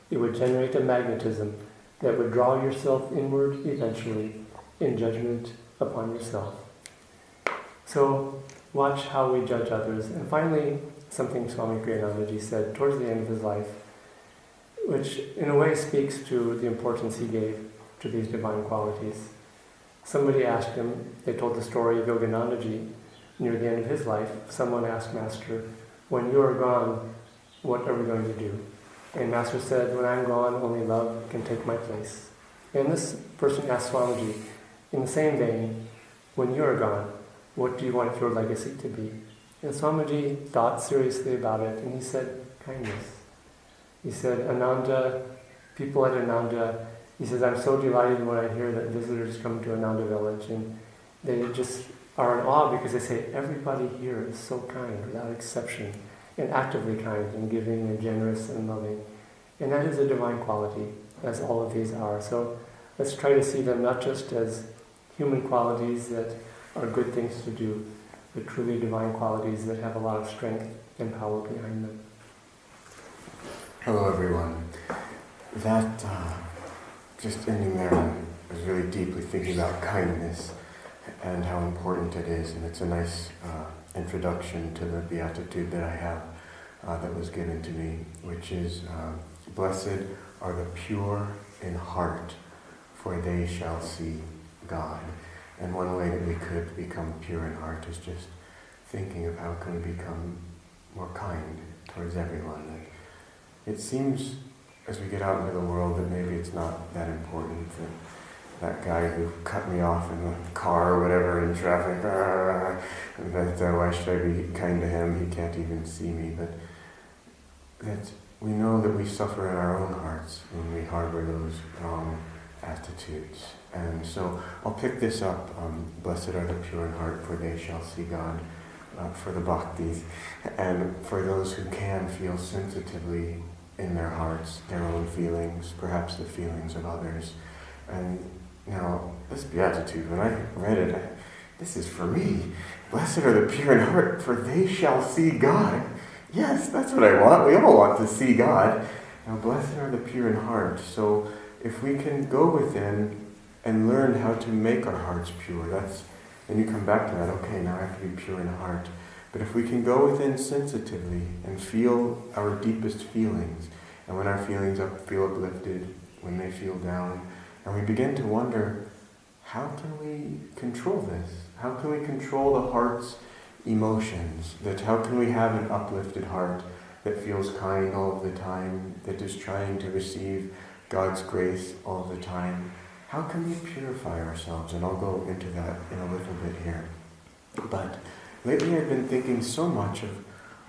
it would generate a magnetism that would draw yourself inward eventually in judgment upon yourself. So watch how we judge others. And finally, something Swami Kriyanandaji said towards the end of his life, which in a way speaks to the importance he gave to these divine qualities. Somebody asked him, they told the story of Yoganandaji near the end of his life. Someone asked Master, when you are gone, what are we going to do? And Master said, when I'm gone, only love can take my place. And this person asked Swamiji, in the same vein, when you are gone, what do you want your legacy to be? And Swamiji thought seriously about it, and he said, kindness. He said, Ananda, people at Ananda, he says, I'm so delighted when I hear that visitors come to Ananda village, and they just are in awe because they say, everybody here is so kind, without exception, and actively kind, and giving, and generous, and loving. And that is a divine quality, as all of these are. So let's try to see them not just as human qualities that are good things to do, but truly divine qualities that have a lot of strength and power behind them. Hello everyone. That, just ending there, I was really deeply thinking about kindness and how important it is, and it's a nice introduction to the Beatitude that I have that was given to me, which is, blessed are the pure in heart, for they shall see God. And one way that we could become pure in heart is just thinking of how can we become more kind towards everyone. And it seems, as we get out into the world, that maybe it's not that important that guy who cut me off in the car or whatever in traffic, why should I be kind to him? He can't even see me. But that we know that we suffer in our own hearts when we harbor those wrong attitudes. And so I'll pick this up. Blessed are the pure in heart, for they shall see God. For the bhaktis, and for those who can feel sensitively in their hearts their own feelings, perhaps the feelings of others. And now, this beatitude, when I read it, this is for me. Blessed are the pure in heart, for they shall see God. Yes, that's what I want. We all want to see God. Now, blessed are the pure in heart. So if we can go within and learn how to make our hearts pure, and you come back to that, okay, now I have to be pure in heart. But if we can go within sensitively and feel our deepest feelings, and when our feelings feel uplifted, when they feel down, and we begin to wonder, how can we control this? How can we control the heart's emotions? How can we have an uplifted heart that feels kind all of the time, that is trying to receive God's grace all the time? How can we purify ourselves? And I'll go into that in a little bit here. But lately I've been thinking so much of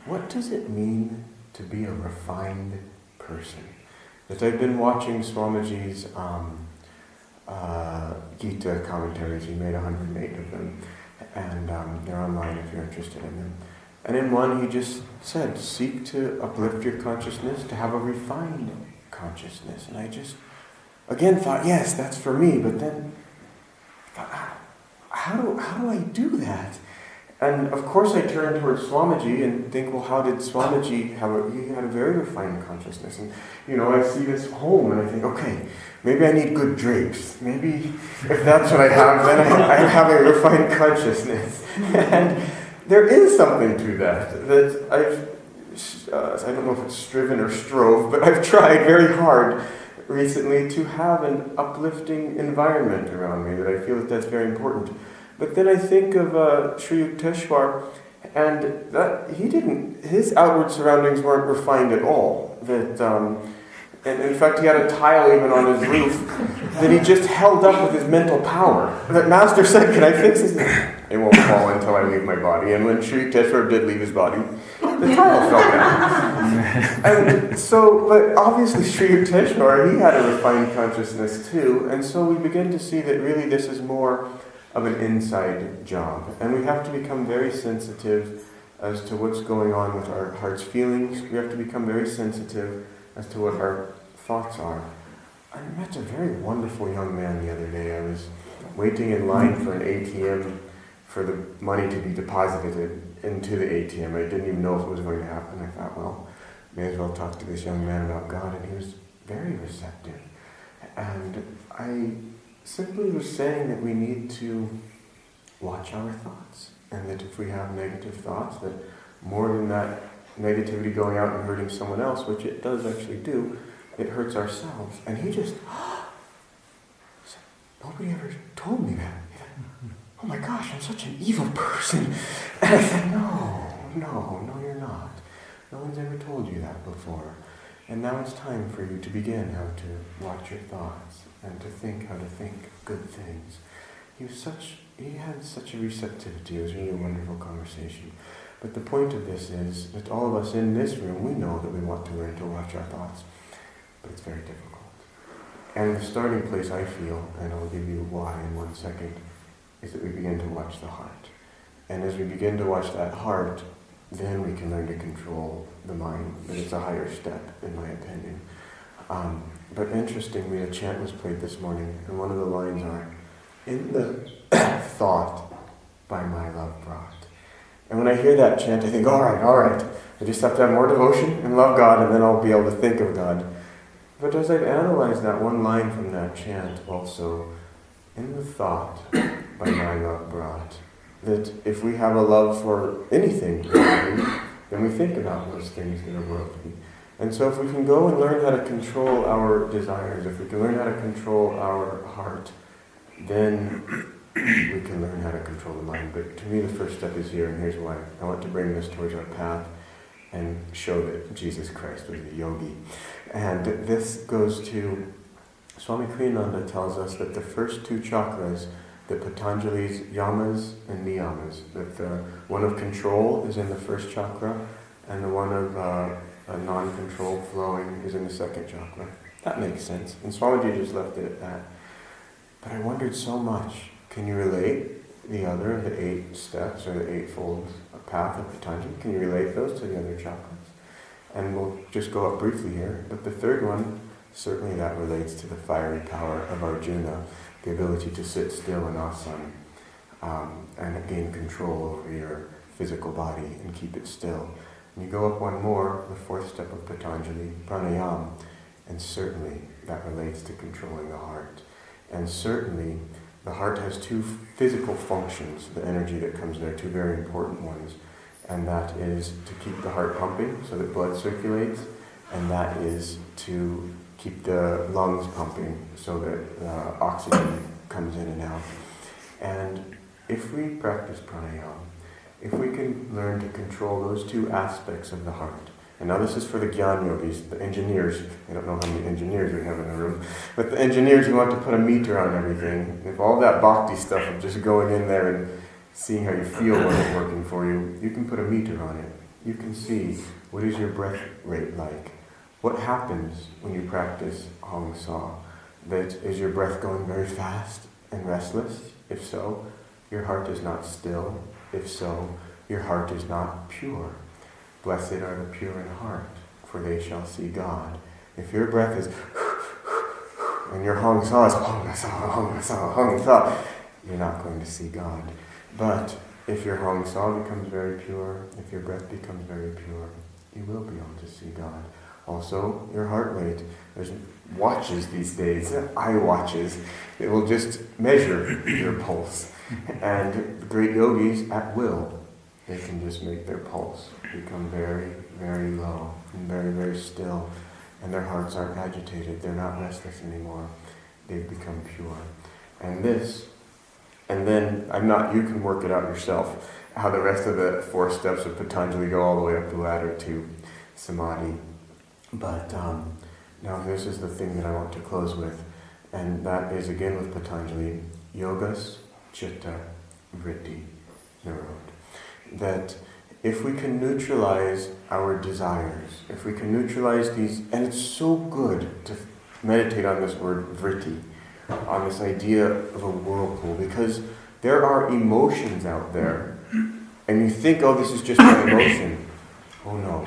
what does it mean to be a refined person? That I've been watching Swamiji's Gita commentaries. He made 108 of them. And they're online if you're interested in them. And in one he just said, seek to uplift your consciousness, to have a refined consciousness. And I just again thought, yes, that's for me, but then thought, how do I do that? And of course I turn towards Swamiji and think, well, how did Swamiji he had a very refined consciousness. And, I see this home and I think, okay, maybe I need good drapes. Maybe if that's what I have, then I have a refined consciousness. And there is something to that I don't know if it's striven or strove, but I've tried very hard recently to have an uplifting environment around me, that I feel that's very important. But then I think of Sri Yukteswar, and that his outward surroundings weren't refined at all. And in fact he had a tile even on his roof that he just held up with his mental power. That Master said, can I fix this? It won't fall until I leave my body. And when Sri Yukteswar did leave his body, the tile fell down. And so, but obviously Sri Yukteswar, he had a refined consciousness too. And so we begin to see that really this is more of an inside job. And we have to become very sensitive as to what's going on with our heart's feelings. We have to become very sensitive as to what our thoughts are. I met a very wonderful young man the other day. I was waiting in line for an ATM for the money to be deposited into the ATM. I didn't even know if it was going to happen. I thought, well, may as well talk to this young man about God. And he was very receptive. And I simply was saying that we need to watch our thoughts. And that if we have negative thoughts, that more than that negativity going out and hurting someone else, which it does actually do, it hurts ourselves. And he just, said, nobody ever told me that. He said, oh my gosh, I'm such an evil person. And I said, no, you're not. No one's ever told you that before. And now it's time for you to begin how to watch your thoughts and to think how to think good things. He had such a receptivity. It was really a wonderful conversation. But the point of this is that all of us in this room, we know that we want to learn to watch our thoughts, but it's very difficult. And the starting place, I feel, and I'll give you why in 1 second, is that we begin to watch the heart. And as we begin to watch that heart, then we can learn to control the mind. But it's a higher step, in my opinion. But interestingly, a chant was played this morning, and one of the lines are, in the thought by my love brought. And when I hear that chant, I think, all right. I just have to have more devotion and love God, and then I'll be able to think of God. But as I've analyzed that one line from that chant also, in the thought by my love brought, that if we have a love for anything, then we think about those things that are worldly. And so if we can go and learn how to control our desires, if we can learn how to control our heart, then we can learn how to control the mind. But to me the first step is here, and here's why. I want to bring this towards our path and show that Jesus Christ was a yogi. And this goes to, Swami Kriyananda tells us that the first two chakras, the Patanjali's yamas and niyamas, that the one of control is in the first chakra, and the one of non-controlled flowing is in the second chakra. That makes sense. And Swamiji just left it at that. But I wondered so much, can you relate the other, the 8 steps or the 8-fold path of Patanjali? Can you relate those to the other chakras? And we'll just go up briefly here. But the third one, certainly that relates to the fiery power of Arjuna, the ability to sit still in asana and gain control over your physical body and keep it still. And you go up one more, the 4th step of Patanjali, pranayama, and certainly that relates to controlling the heart. And certainly the heart has 2 physical functions, the energy that comes there, 2 very important ones. And that is to keep the heart pumping so that blood circulates, and that is to keep the lungs pumping so that oxygen comes in and out. And if we practice pranayama, if we can learn to control those 2 aspects of the heart, and now this is for the Gyan Yogis, the engineers. I don't know how many engineers we have in the room, but the engineers who want to put a meter on everything, if all that bhakti stuff of just going in there and seeing how you feel when it's working for you, you can put a meter on it. You can see, what is your breath rate like? What happens when you practice Hong Sa? That is your breath going very fast and restless? If so, your heart is not still. If so, your heart is not pure. Blessed are the pure in heart, for they shall see God. If your breath is and your Hong Sa is Hong Sa, Hong Sa, Hong Sa, you're not going to see God. But if your Hong Sa becomes very pure, if your breath becomes very pure, you will be able to see God. Also, your heart rate. There's watches these days, iWatches. It will just measure your pulse. And the great yogis, at will, they can just make their pulse become very, very low and very, very still. And their hearts aren't agitated. They're not restless anymore. They've become pure. And then, you can work it out yourself, how the rest of the 4 steps of Patanjali go all the way up the ladder to Samadhi. But now this is the thing that I want to close with, and that is again with Patanjali, yogas, chitta, vritti, nirodha. That if we can neutralize our desires, if we can neutralize these, and it's so good to meditate on this word vritti, on this idea of a whirlpool, because there are emotions out there, and you think, oh, this is just an emotion. Oh no.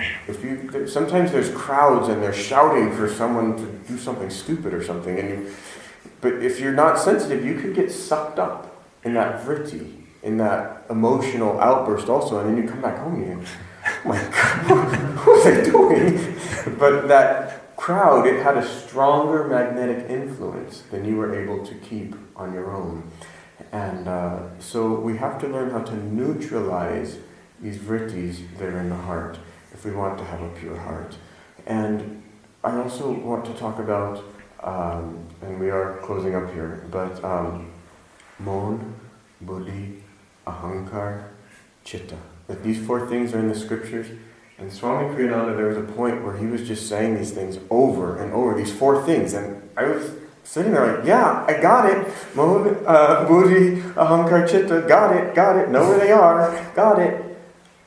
Sometimes there's crowds and they're shouting for someone to do something stupid or something, but if you're not sensitive, you could get sucked up in that vritti, in that emotional outburst also, and then you come back home and you think, oh my God, what was I doing? But that crowd, it had a stronger magnetic influence than you were able to keep on your own. And so we have to learn how to neutralize these vrittis that are in the heart if we want to have a pure heart. And I also want to talk about, and we are closing up here, but mon, buddhi, ahankar, chitta. That these 4 things are in the scriptures. And Swami Kriyananda, there was a point where he was just saying these things over and over, these 4 things. And I was sitting there like, yeah, I got it. Mon, buddhi, ahankar, chitta, got it, know where they are, got it.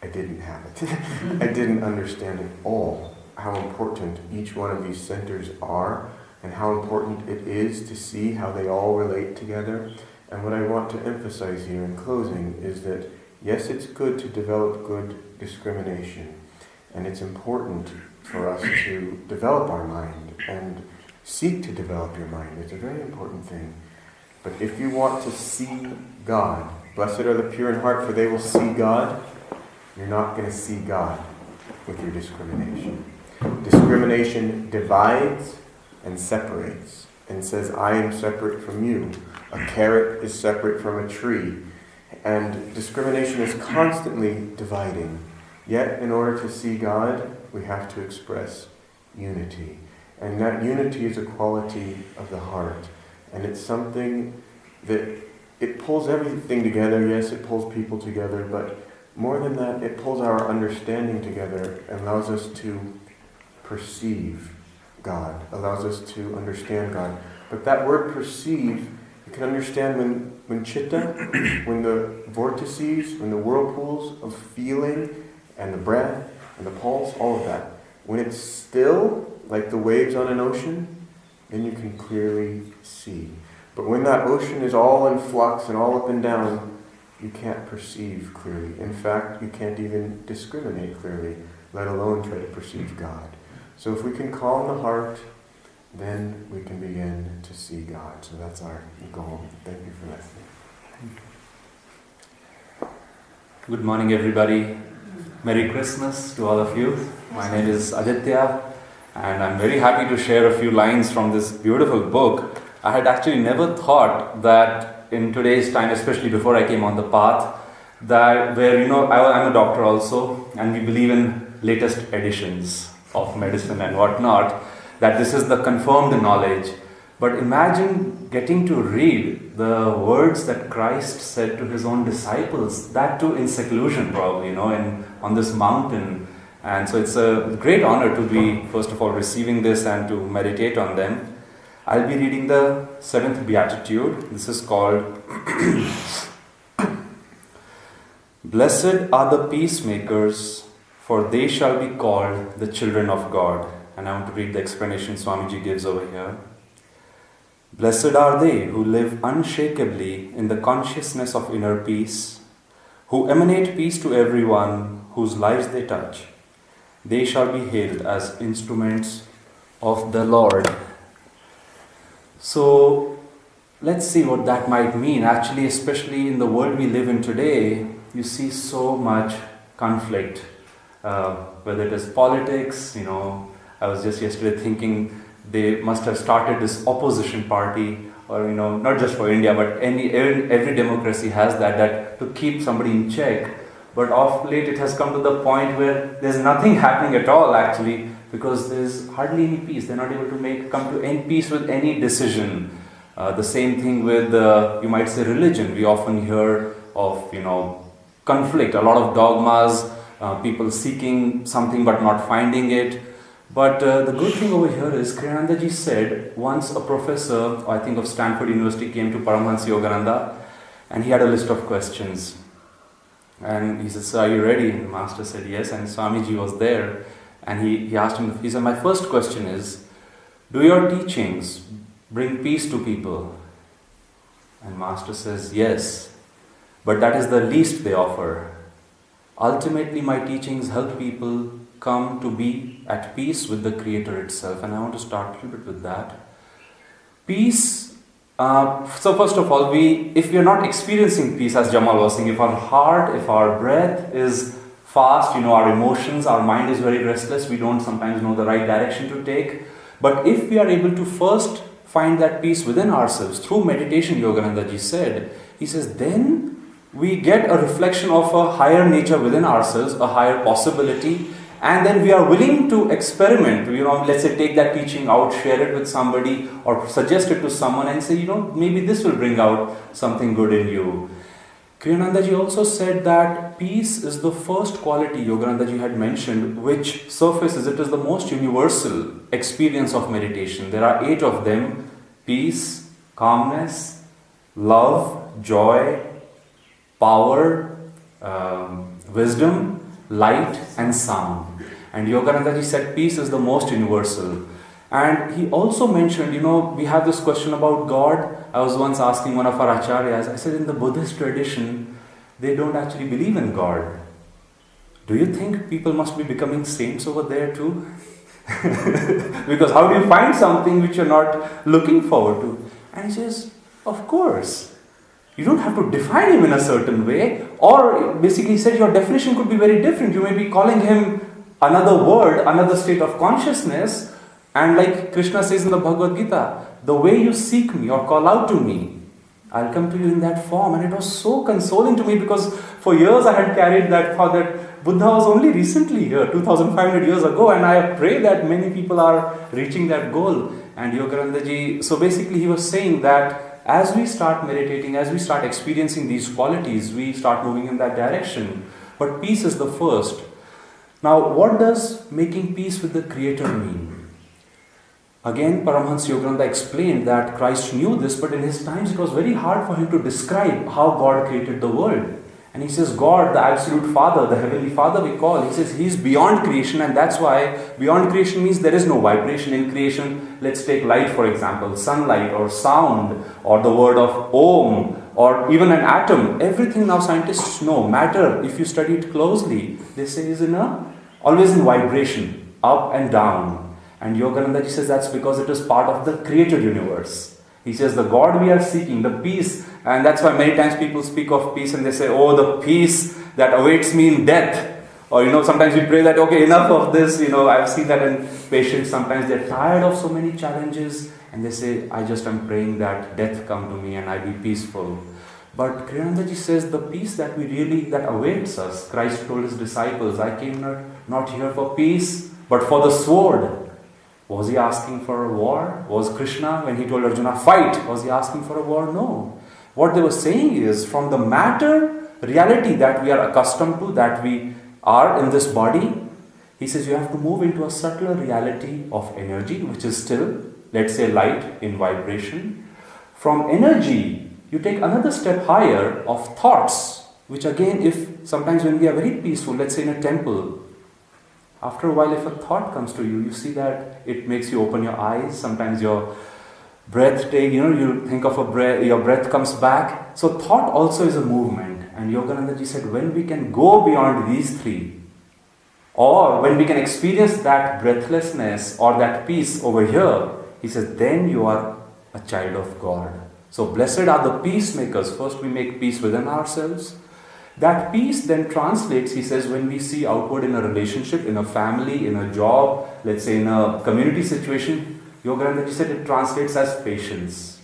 I didn't have it. I didn't understand at all how important each one of these centers are and how important it is to see how they all relate together. And what I want to emphasize here in closing is that, yes, it's good to develop good discrimination, and it's important for us to develop our mind and seek to develop your mind. It's a very important thing. But if you want to see God, blessed are the pure in heart, for they will see God, you're not going to see God with your discrimination. Discrimination divides and separates and says, I am separate from you. A carrot is separate from a tree. And discrimination is constantly dividing. Yet, in order to see God, we have to express unity. And that unity is a quality of the heart. And it's something that it pulls everything together. Yes, it pulls people together, but more than that, it pulls our understanding together and allows us to perceive God, allows us to understand God. But that word perceive, you can understand when chitta, when the vortices, when the whirlpools of feeling and the breath and the pulse, all of that, When it's still, like the waves on an ocean, then you can clearly see. But when that ocean is all in flux and all up and down, you can't perceive clearly. In fact, you can't even discriminate clearly, let alone try to perceive God. So if we can calm the heart, then we can begin to see God. So that's our goal. Thank you for listening. Good morning, everybody. Merry Christmas to all of you. My name is Aditya, and I'm very happy to share a few lines from this beautiful book. I had actually never thought that in today's time, especially before I came on the path, that where, I'm a doctor also, and we believe in latest editions of medicine and whatnot, that this is the confirmed knowledge. But imagine getting to read the words that Christ said to his own disciples, that too in seclusion probably, on this mountain. And so it's a great honor to be, first of all, receiving this and to meditate on them. I'll be reading the 7th Beatitude. This is called Blessed are the peacemakers, for they shall be called the children of God. And I want to read the explanation Swamiji gives over here. Blessed are they who live unshakably in the consciousness of inner peace, who emanate peace to everyone whose lives they touch. They shall be hailed as instruments of the Lord. So let's see what that might mean. Actually, especially in the world we live in today, you see so much conflict, whether it is politics. I was just yesterday thinking they must have started this opposition party, or not just for India, but every democracy has that to keep somebody in check. But of late it has come to the point where there's nothing happening at all actually, because there's hardly any peace. They're not able to come to any peace with any decision. The same thing with, you might say, religion. We often hear of, conflict, a lot of dogmas, people seeking something but not finding it. But the good thing over here is, Kriyanandaji said, once a professor, I think of Stanford University, came to Paramahansa Yogananda, and he had a list of questions. And he said, "Sir, are you ready?" And the master said, "Yes." And Swamiji was there. And he asked him, he said, "My first question is, do your teachings bring peace to people?" And master says, "Yes, but that is the least they offer. Ultimately, my teachings help people come to be at peace with the Creator itself." And I want to start a little bit with that. Peace. So first of all, if we are not experiencing peace, as Jamal was saying, if our heart, if our breath is fast, our emotions, our mind is very restless, we don't sometimes know the right direction to take. But if we are able to first find that peace within ourselves through meditation, Yoganandaji said, he says, then we get a reflection of a higher nature within ourselves, a higher possibility, and then we are willing to experiment. Let's say take that teaching out, share it with somebody, or suggest it to someone and say, maybe this will bring out something good in you. Kriyanandaji also said that peace is the first quality Yoganandaji had mentioned, which surfaces, it is the most universal experience of meditation. There are 8 of them: peace, calmness, love, joy, power, wisdom, light and sound. And Yoganandaji said peace is the most universal. And he also mentioned, we have this question about God. I was once asking one of our acharyas, I said, in the Buddhist tradition, they don't actually believe in God. Do you think people must be becoming saints over there too? Because how do you find something which you're not looking forward to? And he says, of course. You don't have to define him in a certain way. Or basically he said your definition could be very different. You may be calling him another word, another state of consciousness. And like Krishna says in the Bhagavad Gita, the way you seek me or call out to me, I'll come to you in that form. And it was so consoling to me, because for years I had carried that thought that Buddha was only recently here, 2,500 years ago. And I pray that many people are reaching that goal. And Yoganandaji, so basically he was saying that as we start meditating, as we start experiencing these qualities, we start moving in that direction. But peace is the first. Now, what does making peace with the Creator mean? Again, Paramahansa Yogananda explained that Christ knew this, but in his times it was very hard for him to describe how God created the world. And he says, God, the absolute Father, the Heavenly Father we call, he says he's beyond creation, and that's why beyond creation means there is no vibration in creation. Let's take light, for example, sunlight or sound or the word of Om or even an atom. Everything now scientists know, matter, if you study it closely, they say is always in vibration, up and down. And Yoganandaji says that's because it is part of the created universe. He says the God we are seeking, the peace, and that's why many times people speak of peace and they say, oh, the peace that awaits me in death. Or, sometimes we pray that, okay, enough of this. I've seen that in patients, sometimes they're tired of so many challenges and they say, I just am praying that death come to me and I be peaceful. But Kriyanandaji says the peace that awaits us, Christ told his disciples, I came not here for peace, but for the sword. Was he asking for a war? Was Krishna, when he told Arjuna, fight, was he asking for a war? No. What they were saying is, from the matter reality that we are accustomed to, that we are in this body, he says you have to move into a subtler reality of energy, which is still, let's say, light in vibration. From energy, you take another step higher of thoughts, which again, if sometimes when we are very peaceful, let's say in a temple, after a while, if a thought comes to you, you see that it makes you open your eyes. Sometimes your breath you think of a breath, your breath comes back. So thought also is a movement. And Yoganandaji said, when we can go beyond these three, or when we can experience that breathlessness or that peace over here, he says, then you are a child of God. So blessed are the peacemakers. First we make peace within ourselves. That peace then translates, he says, when we see outward in a relationship, in a family, in a job, let's say in a community situation, Yoganandaji said it translates as patience.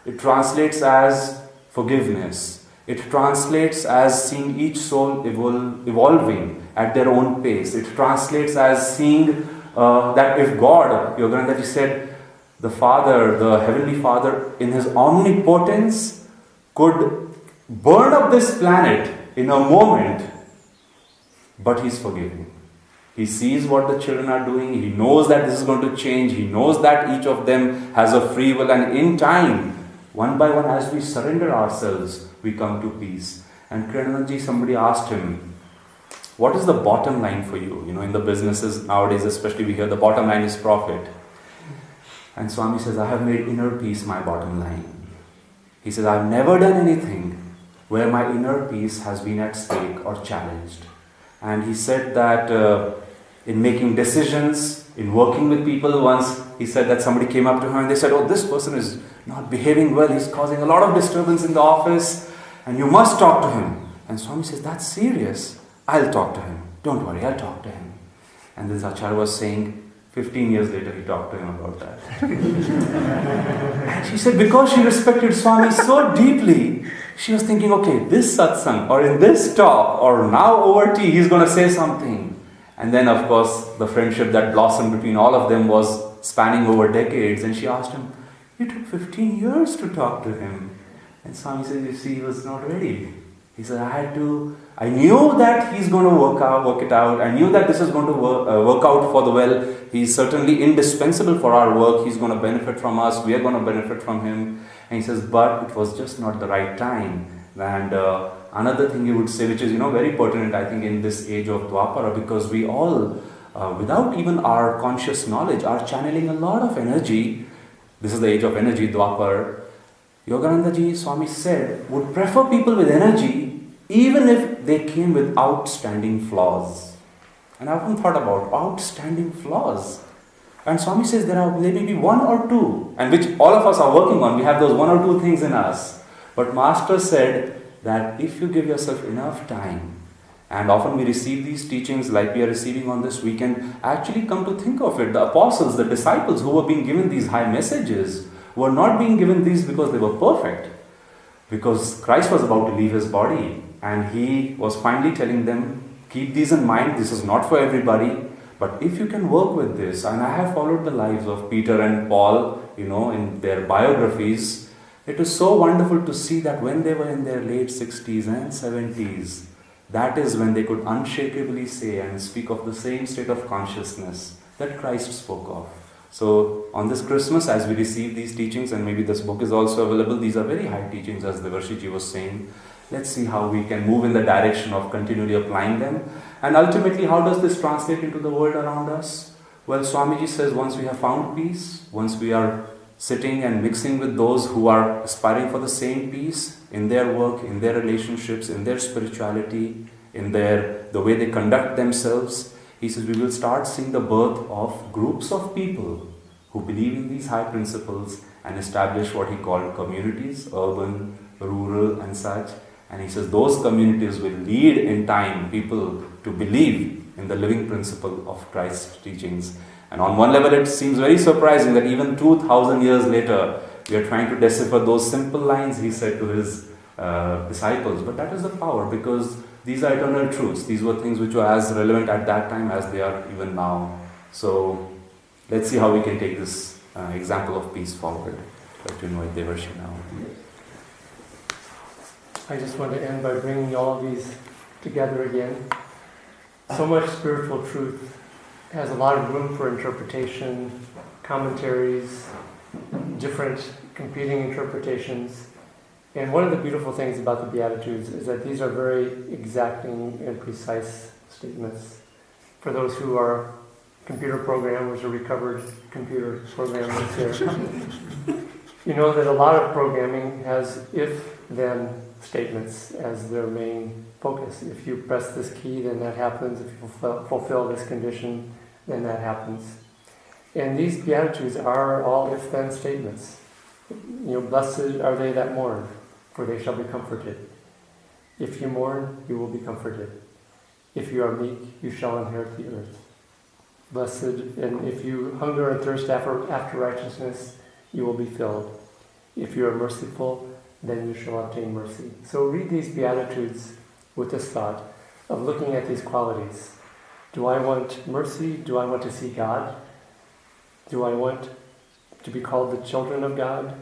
It translates as forgiveness. It translates as seeing each soul evolving at their own pace. It translates as seeing that if God, Yoganandaji said, the Father, the Heavenly Father, in His omnipotence could burn up this planet in a moment, but He's forgiving. He sees what the children are doing. He knows that this is going to change. He knows that each of them has a free will, and in time, one by one, as we surrender ourselves, we come to peace. And Kriyanandaji, somebody asked him, what is the bottom line for you? In the businesses nowadays, especially, we hear the bottom line is profit. And Swami says, I have made inner peace my bottom line. He says, I've never done anything where my inner peace has been at stake or challenged. And he said that in making decisions, in working with people, once he said that somebody came up to him and they said, oh, this person is not behaving well, he's causing a lot of disturbance in the office and you must talk to him. And Swami says, that's serious. I'll talk to him. Don't worry, I'll talk to him. And this Acharya was saying, 15 years later, he talked to him about that. And she said, because she respected Swami so deeply, she was thinking, okay, this satsang, or in this talk, or now over tea, he's going to say something. And then, of course, the friendship that blossomed between all of them was spanning over decades. And she asked him, it took 15 years to talk to him. And Swami said, you see, he was not ready. He said, I knew that he's going to work it out. I knew that this is going to work out for the well. He's certainly indispensable for our work. He's going to benefit from us. We are going to benefit from him. And he says, but it was just not the right time. And another thing he would say, which is, very pertinent, I think, in this age of Dwapara, because we all, without even our conscious knowledge, are channeling a lot of energy. This is the age of energy, Dwapara. Yoganandaji, Swami said, would prefer people with energy even if they came with outstanding flaws. And I often thought about outstanding flaws. And Swami says there may be one or two, and which all of us are working on. We have those one or two things in us. But Master said that if you give yourself enough time, and often we receive these teachings like we are receiving on this weekend, actually come to think of it, the apostles, the disciples who were being given these high messages, were not being given these because they were perfect. Because Christ was about to leave His body. And He was finally telling them, keep these in mind, this is not for everybody. But if you can work with this, and I have followed the lives of Peter and Paul, in their biographies, it is so wonderful to see that when they were in their late 60s and 70s, that is when they could unshakably say and speak of the same state of consciousness that Christ spoke of. So on this Christmas, as we receive these teachings, and maybe this book is also available, these are very high teachings, as Devarshiji was saying. Let's see how we can move in the direction of continually applying them. And ultimately, how does this translate into the world around us? Well, Swamiji says, once we have found peace, once we are sitting and mixing with those who are aspiring for the same peace in their work, in their relationships, in their spirituality, in the way they conduct themselves, he says we will start seeing the birth of groups of people who believe in these high principles and establish what he called communities, urban, rural and such. And he says those communities will lead in time people to believe in the living principle of Christ's teachings. And on one level it seems very surprising that even 2000 years later we are trying to decipher those simple lines he said to his disciples. But that is the power, because these are eternal truths. These were things which were as relevant at that time as they are even now. So let's see how we can take this example of peace forward. I'd like to invite Devarshi now. I just want to end by bringing all of these together again. So much spiritual truth has a lot of room for interpretation, commentaries, different competing interpretations. And one of the beautiful things about the Beatitudes is that these are very exacting and precise statements. For those who are computer programmers or recovered computer programmers here, you know that a lot of programming has if-then statements as their main focus. If you press this key, then that happens. If you fulfill this condition, then that happens. And these Beatitudes are all if-then statements. You know, blessed are they that mourn, for they shall be comforted. If you mourn, you will be comforted. If you are meek, you shall inherit the earth. Blessed, and if you hunger and thirst after righteousness, you will be filled. If you are merciful, then you shall obtain mercy. So read these Beatitudes with this thought of looking at these qualities. Do I want mercy? Do I want to see God? Do I want to be called the children of God?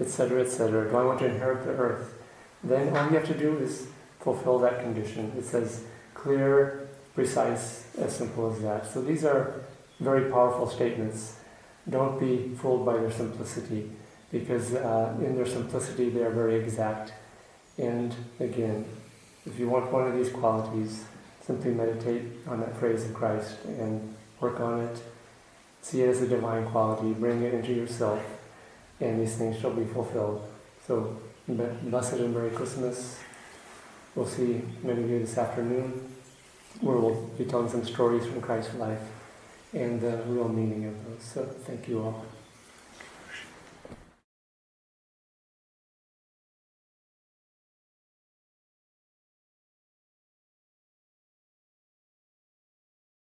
Etc., etc. Do I want to inherit the earth? Then all you have to do is fulfill that condition. It says clear, precise, as simple as that. So these are very powerful statements. Don't be fooled by their simplicity, because in their simplicity they are very exact. And again, if you want one of these qualities, simply meditate on that phrase of Christ and work on it. See it as a divine quality, bring it into yourself, and these things shall be fulfilled. So, blessed and Merry Christmas. We'll see many of you this afternoon, where we'll be telling some stories from Christ's life and the real meaning of those. So, thank you all.